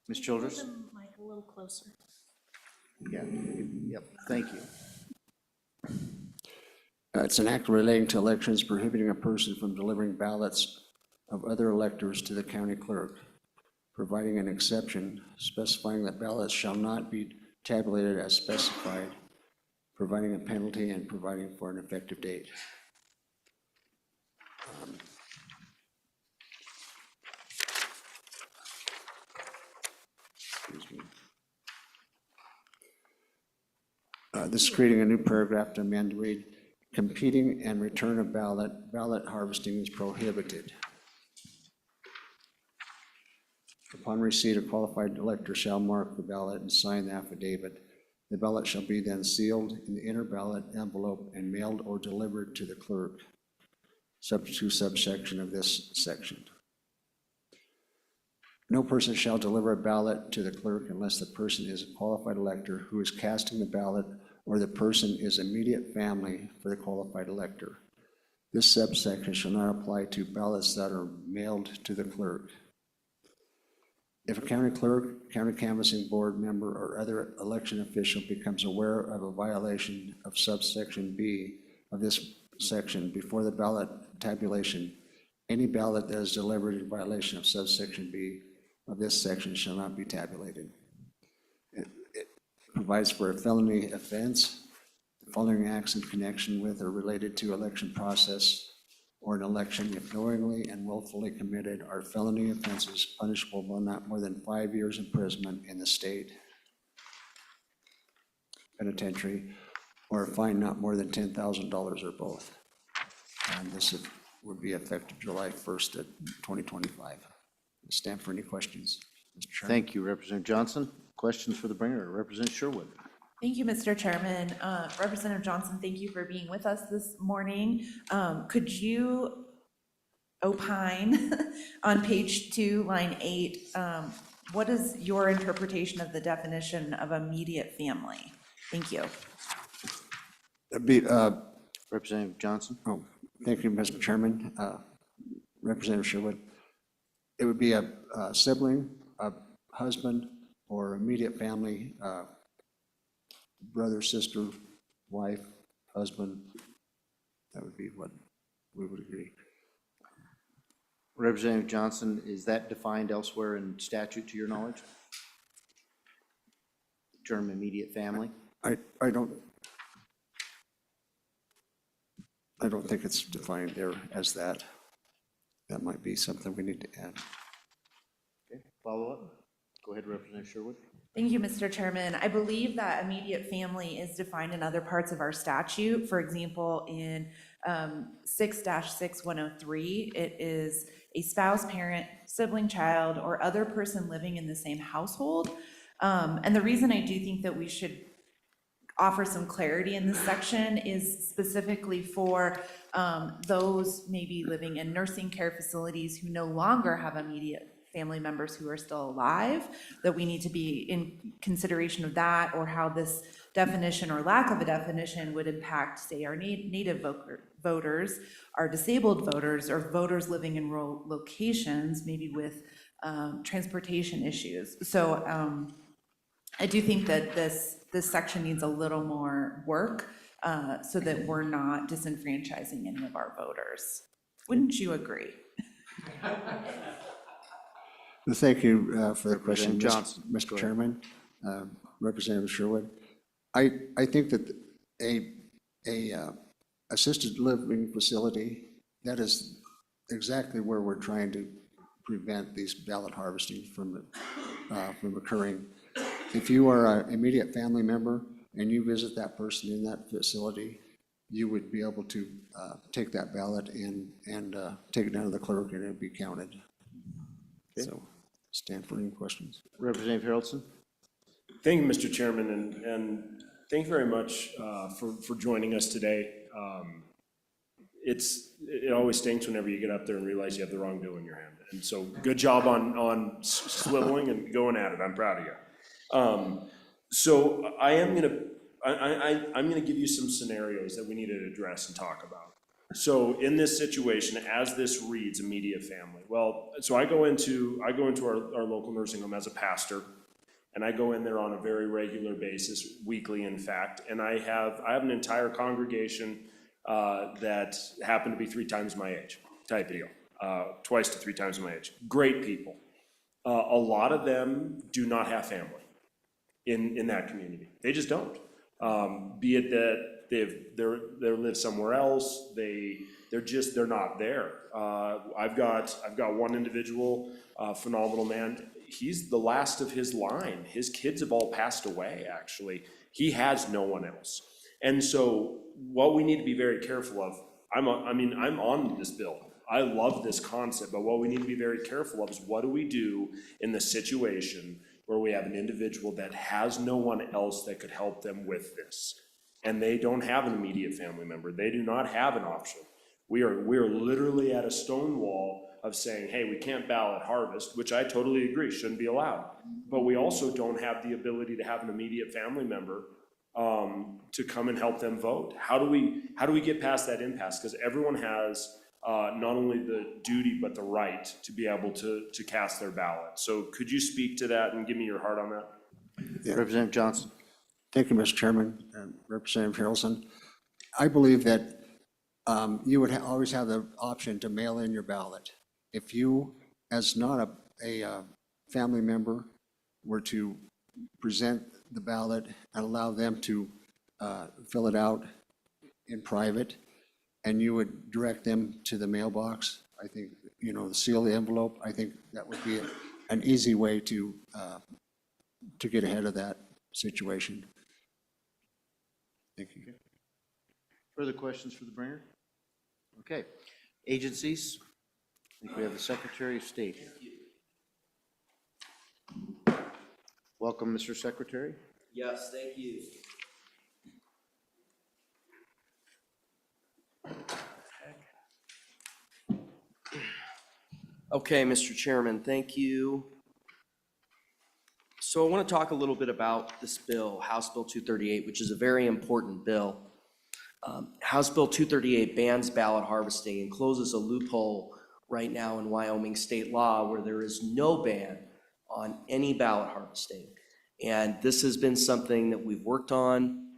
Ms. Childers? Hold the mic a little closer. Yeah. Yep. Thank you. It's an act relating to elections prohibiting a person from delivering ballots of other electors to the county clerk, providing an exception, specifying that ballots shall not be tabulated as specified, providing a penalty, and providing for an effective date. Excuse me. This is creating a new paragraph to amend to read, competing and return of ballot harvesting is prohibited. Upon receipt, a qualified elector shall mark the ballot and sign the affidavit. The ballot shall be then sealed in the inner ballot envelope and mailed or delivered to the clerk, subject to subsection of this section. No person shall deliver a ballot to the clerk unless the person is a qualified elector who is casting the ballot or the person is immediate family for the qualified elector. This subsection shall not apply to ballots that are mailed to the clerk. If a county clerk, county canvassing board member, or other election official becomes aware of a violation of subsection B of this section before the ballot tabulation, any ballot that is delivered in violation of subsection B of this section shall not be tabulated. It provides for a felony offense. The following acts in connection with or related to election process or an election, if knowingly and willfully committed, are felony offenses punishable by not more than 5 years imprisonment in the state penitentiary, or a fine not more than $10,000 or both. And this would be effective July 1st of 2025. Stand for any questions, Mr. Chairman. Thank you, Representative Johnson. Questions for the bringer, Representative Sherwood. Thank you, Mr. Chairman. Representative Johnson, thank you for being with us this morning. Could you opine on page 2, line 8, what is your interpretation of the definition of immediate family? Thank you. That'd be, Representative Johnson. oh, thank you, Mr. Chairman. Representative Sherwood. It would be a sibling, a husband, or immediate family, brother, sister, wife, husband. That would be what we would agree. Representative Johnson, is that defined elsewhere in statute to your knowledge? Term immediate family? I don't think it's defined there as that. That might be something we need to add. Okay, follow up. Go ahead, Representative Sherwood. Thank you, Mr. Chairman. I believe that immediate family is defined in other parts of our statute. For example, in 6-6103, it is a spouse, parent, sibling, child, or other person living in the same household. And the reason I do think that we should offer some clarity in this section is specifically for those maybe living in nursing care facilities who no longer have immediate family members who are still alive, that we need to be in consideration of that, or how this definition or lack of a definition would impact, say, our native voters, our disabled voters, or voters living in rural locations, maybe with transportation issues. So I do think that this section needs a little more work so that we're not disenfranchising any of our voters. Wouldn't you agree? Thank you for the question, Johnson, Mr. Chairman. Representative Sherwood. I think that a assisted living facility, that is exactly where we're trying to prevent these ballot harvesting from occurring. If you are an immediate family member and you visit that person in that facility, you would be able to take that ballot and take it down to the clerk and it would be counted. Okay. So stand for any questions. Representative Haroldson. Thank you, Mr. Chairman, and thank you very much for joining us today. It always stinks whenever you get up there and realize you have the wrong bill in your hand. And so good job on swiveling and going at it. I'm proud of you. So I'm gonna give you some scenarios that we need to address and talk about. So in this situation, as this reads, immediate family, well, so I go into our local nursing home as a pastor, and I go in there on a very regular basis, weekly in fact, and I have an entire congregation that happen to be 3 times my age, type of deal, twice to 3 times my age. Great people. A lot of them do not have family in that community. They just don't. Be it that they live somewhere else, they're not there. I've got one individual, phenomenal man. He's the last of his line. His kids have all passed away, actually. He has no one else. And so what we need to be very careful of, I'm on this bill. I love this concept, but what we need to be very careful of is what do we do in the situation where we have an individual that has no one else that could help them with this, and they don't have an immediate family member. They do not have an option. We are literally at a stone wall of saying, hey, we can't ballot harvest, which I totally agree, shouldn't be allowed. But we also don't have the ability to have an immediate family member to come and help them vote. How do we get past that impasse? Because everyone has not only the duty, but the right to be able to cast their ballot. So could you speak to that and give me your heart on that? Yeah. Representative Johnson. Thank you, Mr. Chairman and Representative Harrelson. I believe that you would always have the option to mail in your ballot. If you, as not a family member, were to present the ballot and allow them to fill it out in private, and you would direct them to the mailbox, I think, seal the envelope, I think that would be an easy way to get ahead of that situation. Thank you. Further questions for the bringer? Okay. Agencies, I think we have the Secretary of State. Welcome, Mr. Secretary. Yes, thank you. Okay, Mr. Chairman, thank you. So I want to talk a little bit about this bill, House Bill 238, which is a very important bill. House Bill 238 bans ballot harvesting and closes a loophole right now in Wyoming state law where there is no ban on any ballot harvesting. And this has been something that we've worked on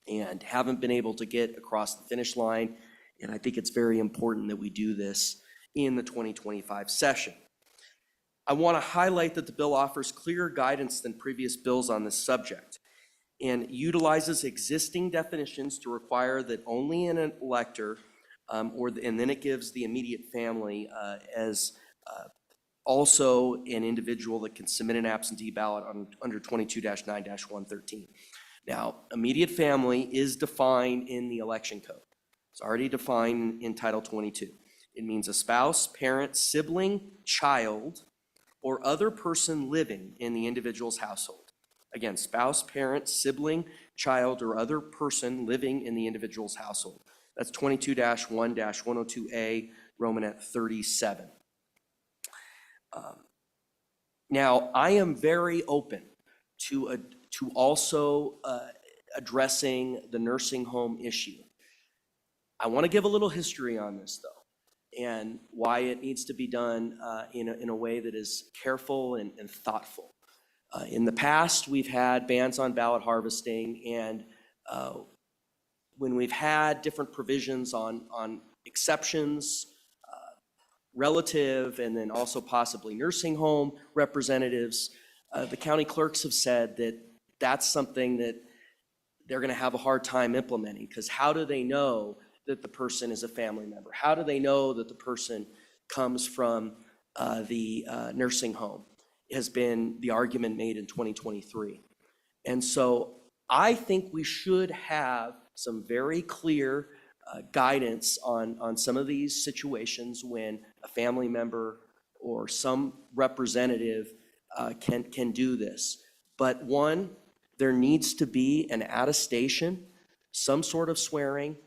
and haven't been able to get across the finish line. And I think it's very important that we do this in the 2025 session. I want to highlight that the bill offers clearer guidance than previous bills on this subject and utilizes existing definitions to require that only an elector and then it gives the immediate family as also an individual that can submit an absentee ballot under 22-9-113. Now, immediate family is defined in the election code. It's already defined in Title 22. It means a spouse, parent, sibling, child, or other person living in the individual's household. Again, spouse, parent, sibling, child, or other person living in the individual's household. That's 22-1-102A, Romanet 37. Now, I am very open to also addressing the nursing home issue. I want to give a little history on this, though, and why it needs to be done in a way that is careful and thoughtful. In the past, we've had bans on ballot harvesting, and when we've had different provisions on exceptions, relative, and then also possibly nursing home representatives, the county clerks have said that that's something that they're going to have a hard time implementing, because how do they know that the person is a family member? How do they know that the person comes from the nursing home? Has been the argument made in 2023. And so I think we should have some very clear guidance on some of these situations when a family member or some representative can do this. But one, there needs to be an attestation, some sort of swearing,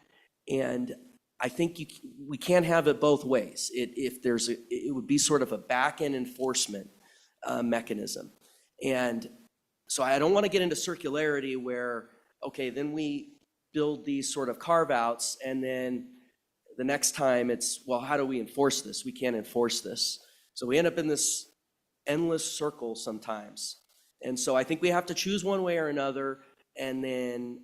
and I think we can't have it both ways. It would be sort of a back-end enforcement mechanism. And so I don't want to get into circularity where, okay, then we build these sort of carve-outs and then the next time it's, well, how do we enforce this? We can't enforce this. So we end up in this endless circle sometimes. And so I think we have to choose one way or another and then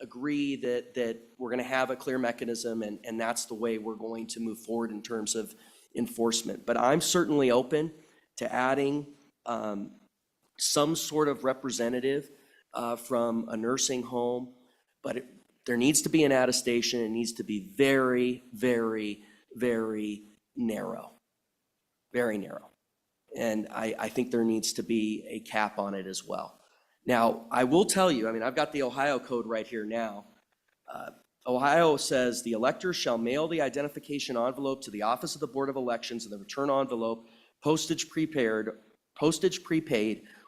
agree that we're going to have a clear mechanism and that's the way we're going to move forward in terms of enforcement. But I'm certainly open to adding some sort of representative from a nursing home, but there needs to be an attestation. It needs to be very, very, very narrow, very narrow. And I think there needs to be a cap on it as well. Now, I will tell you, I mean, I've got the Ohio code right here now. Ohio says the elector shall mail the identification envelope to the office of the Board of Elections and the return envelope postage prepaid,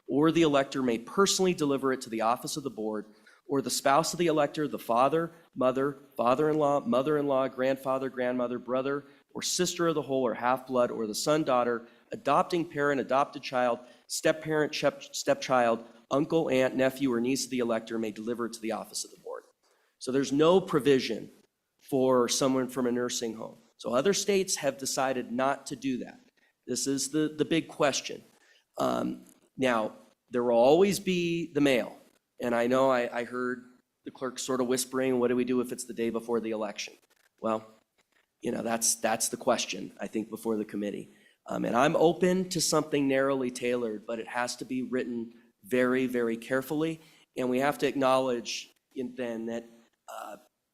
or the elector may personally deliver it to the office of the board, or the spouse of the elector, the father, mother, father-in-law, mother-in-law, grandfather, grandmother, brother, or sister of the whole or half-blood, or the son, daughter, adopting parent, adopted child, step-parent, stepchild, uncle, aunt, nephew, or niece of the elector may deliver it to the office of the board. So there's no provision for someone from a nursing home. So other states have decided not to do that. This is the big question. Now, there will always be the mail. And I know I heard the clerk sort of whispering, what do we do if it's the day before the election? Well, you know, that's the question, I think, before the committee. And I'm open to something narrowly tailored, but it has to be written very, very carefully. And we have to acknowledge then that,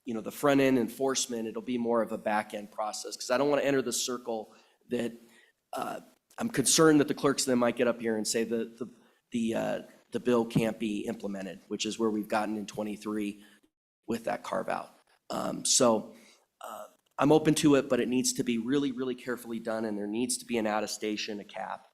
you know, the front end enforcement, it'll be more of a back end process, because I don't want to enter the circle that I'm concerned that the clerks then might get up here and say the bill can't be implemented, which is where we've gotten in 23 with that carve-out. I'm open to it, but it needs to be really, really carefully done, and there needs to be an attestation, a cap.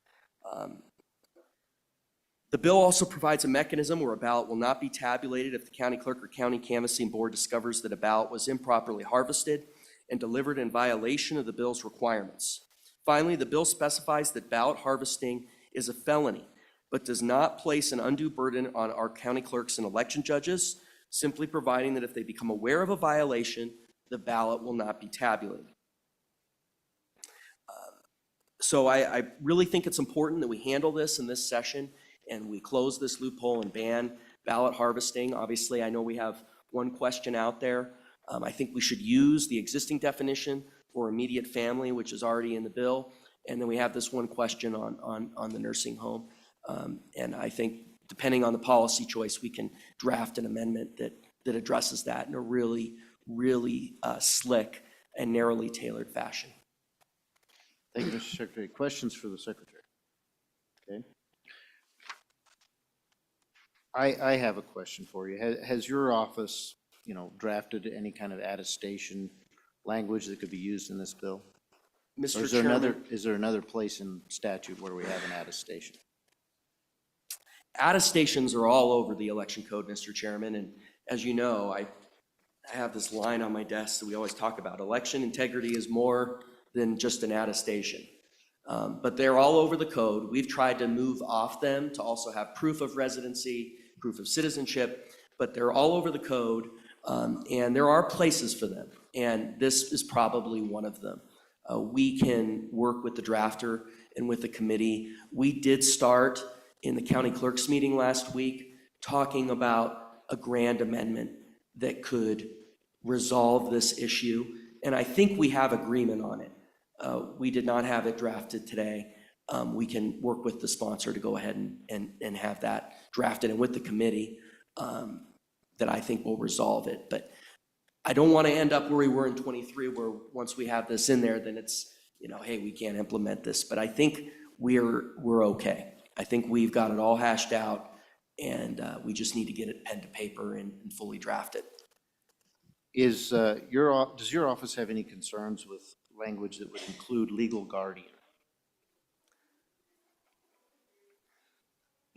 The bill also provides a mechanism where a ballot will not be tabulated if the county clerk or county canvassing board discovers that a ballot was improperly harvested and delivered in violation of the bill's requirements. Finally, the bill specifies that ballot harvesting is a felony, but does not place an undue burden on our county clerks and election judges, simply providing that if they become aware of a violation, the ballot will not be tabulated. So I really think it's important that we handle this in this session and we close this loophole and ban ballot harvesting. Obviously, I know we have one question out there. I think we should use the existing definition for immediate family, which is already in the bill. And then we have this one question on the nursing home. And I think depending on the policy choice, we can draft an amendment that addresses that in a really, really slick and narrowly tailored fashion. Thank you, Mr. Secretary. Questions for the Secretary? Okay. I have a question for you. Has your office, drafted any kind of attestation language that could be used in this bill? Mr. Or Chairman, is there another place in statute where we have an attestation? attestations are all over the election code, Mr. Chairman, and as you know, I have this line on my desk that we always talk about. Election integrity is more than just an attestation. But they're all over the code. We've tried to move off them to also have proof of residency, proof of citizenship, but they're all over the code, and there are places for them, and this is probably one of them. We can work with the drafter and with the committee. We did start in the county clerk's meeting last week talking about a grand amendment that could resolve this issue, and I think we have agreement on it. We did not have it drafted today. We can work with the sponsor to go ahead and have that drafted, and with the committee that I think will resolve it. But I don't want to end up where we were in 23, where once we have this in there, then it's, hey, we can't implement this. But I think we're okay. I think we've got it all hashed out, and we just need to get it pen to paper and fully draft it. Does your office have any concerns with language that would include legal guardian?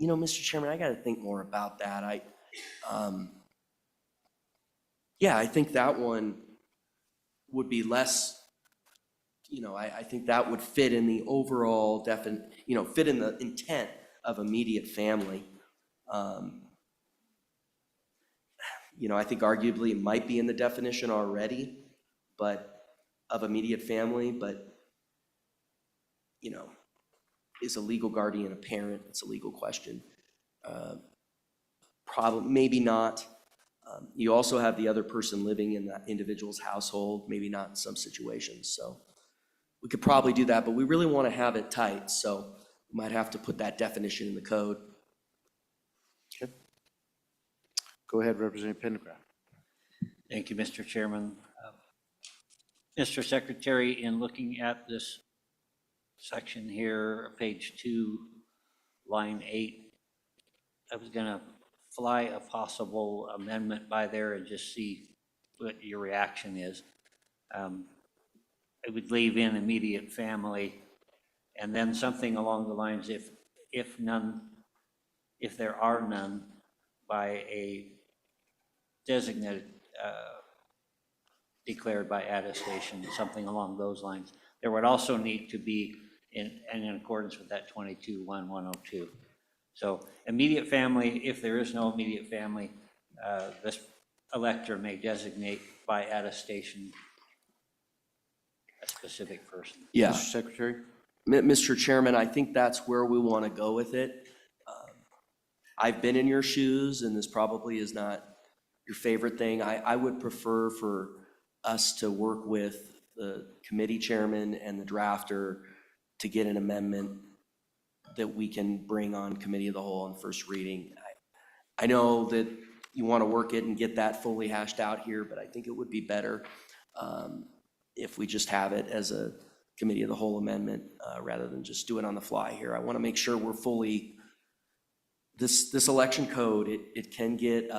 Mr. Chairman, I got to think more about that. I think that one would be less, I think that would fit in the overall fit in the intent of immediate family. I think arguably it might be in the definition already, but of immediate family, but is a legal guardian a parent? It's a legal question. Maybe not. You also have the other person living in that individual's household, maybe not in some situations. So we could probably do that, but we really want to have it tight. So we might have to put that definition in the code. Okay. Go ahead, Representative Pendergraft. Thank you, Mr. Chairman. Mr. Secretary, in looking at this section here, page 2, line 8, I was going to fly a possible amendment by there and just see what your reaction is. I would leave in immediate family, and then something along the lines, if there are none, by a designated, declared by attestation, something along those lines. There would also need to be in accordance with that 22.1.102. So immediate family, if there is no immediate family, this elector may designate by attestation a specific person. Yeah. Mr. Secretary? Mr. Chairman, I think that's where we want to go with it. I've been in your shoes, and this probably is not your favorite thing. I would prefer for us to work with the committee chairman and the drafter to get an amendment that we can bring on committee of the whole on first reading. I know that you want to work it and get that fully hashed out here, but I think it would be better if we just have it as a committee of the whole amendment rather than just do it on the fly here. I want to make sure we're fully, this election code, it can get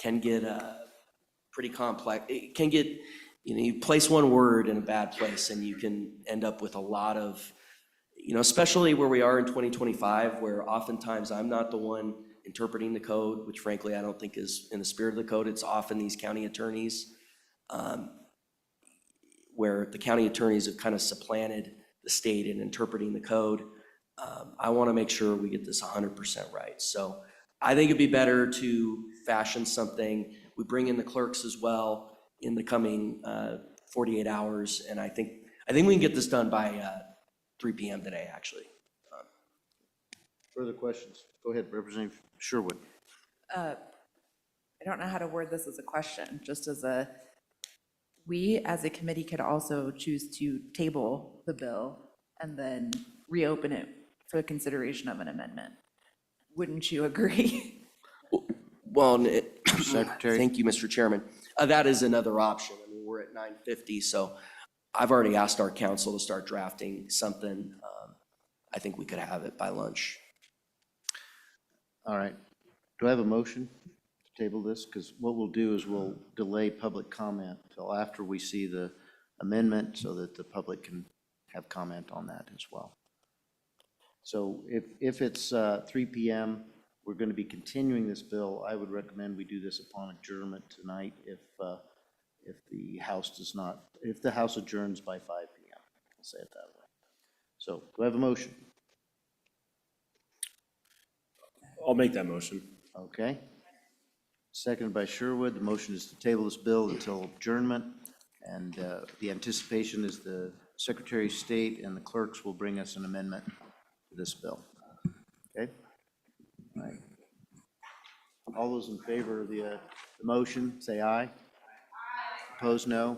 can get pretty complex. It can get, you place one word in a bad place and you can end up with a lot of, especially where we are in 2025, where oftentimes I'm not the one interpreting the code, which frankly I don't think is in the spirit of the code. It's often these county attorneys, where the county attorneys have kind of supplanted the state in interpreting the code. I want to make sure we get this 100% right. So I think it'd be better to fashion something. We bring in the clerks as well in the coming 48 hours, and I think we can get this done by 3 p.m. today, actually. Further questions? Go ahead, Representative Sherwood. I don't know how to word this as a question, just as we as a committee could also choose to table the bill and then reopen it for the consideration of an amendment. Wouldn't you agree? Well, Secretary. thank you, Mr. Chairman. That is another option. I mean, we're at 9:50, so I've already asked our council to start drafting something. I think we could have it by lunch. All right. Do I have a motion to table this? Because what we'll do is we'll delay public comment until after we see the amendment so that the public can have comment on that as well. So if it's 3 p.m., we're going to be continuing this bill. I would recommend we do this upon adjournment tonight if the House adjourns by 5 p.m. I'll say it that way. So do I have a motion? I'll make that motion. Okay. Seconded by Sherwood. The motion is to table this bill until adjournment. And the anticipation is the Secretary of State and the clerks will bring us an amendment to this bill. Okay? All right. All those in favor of the motion, say aye. Opposed, no.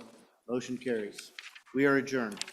Motion carries. We are adjourned.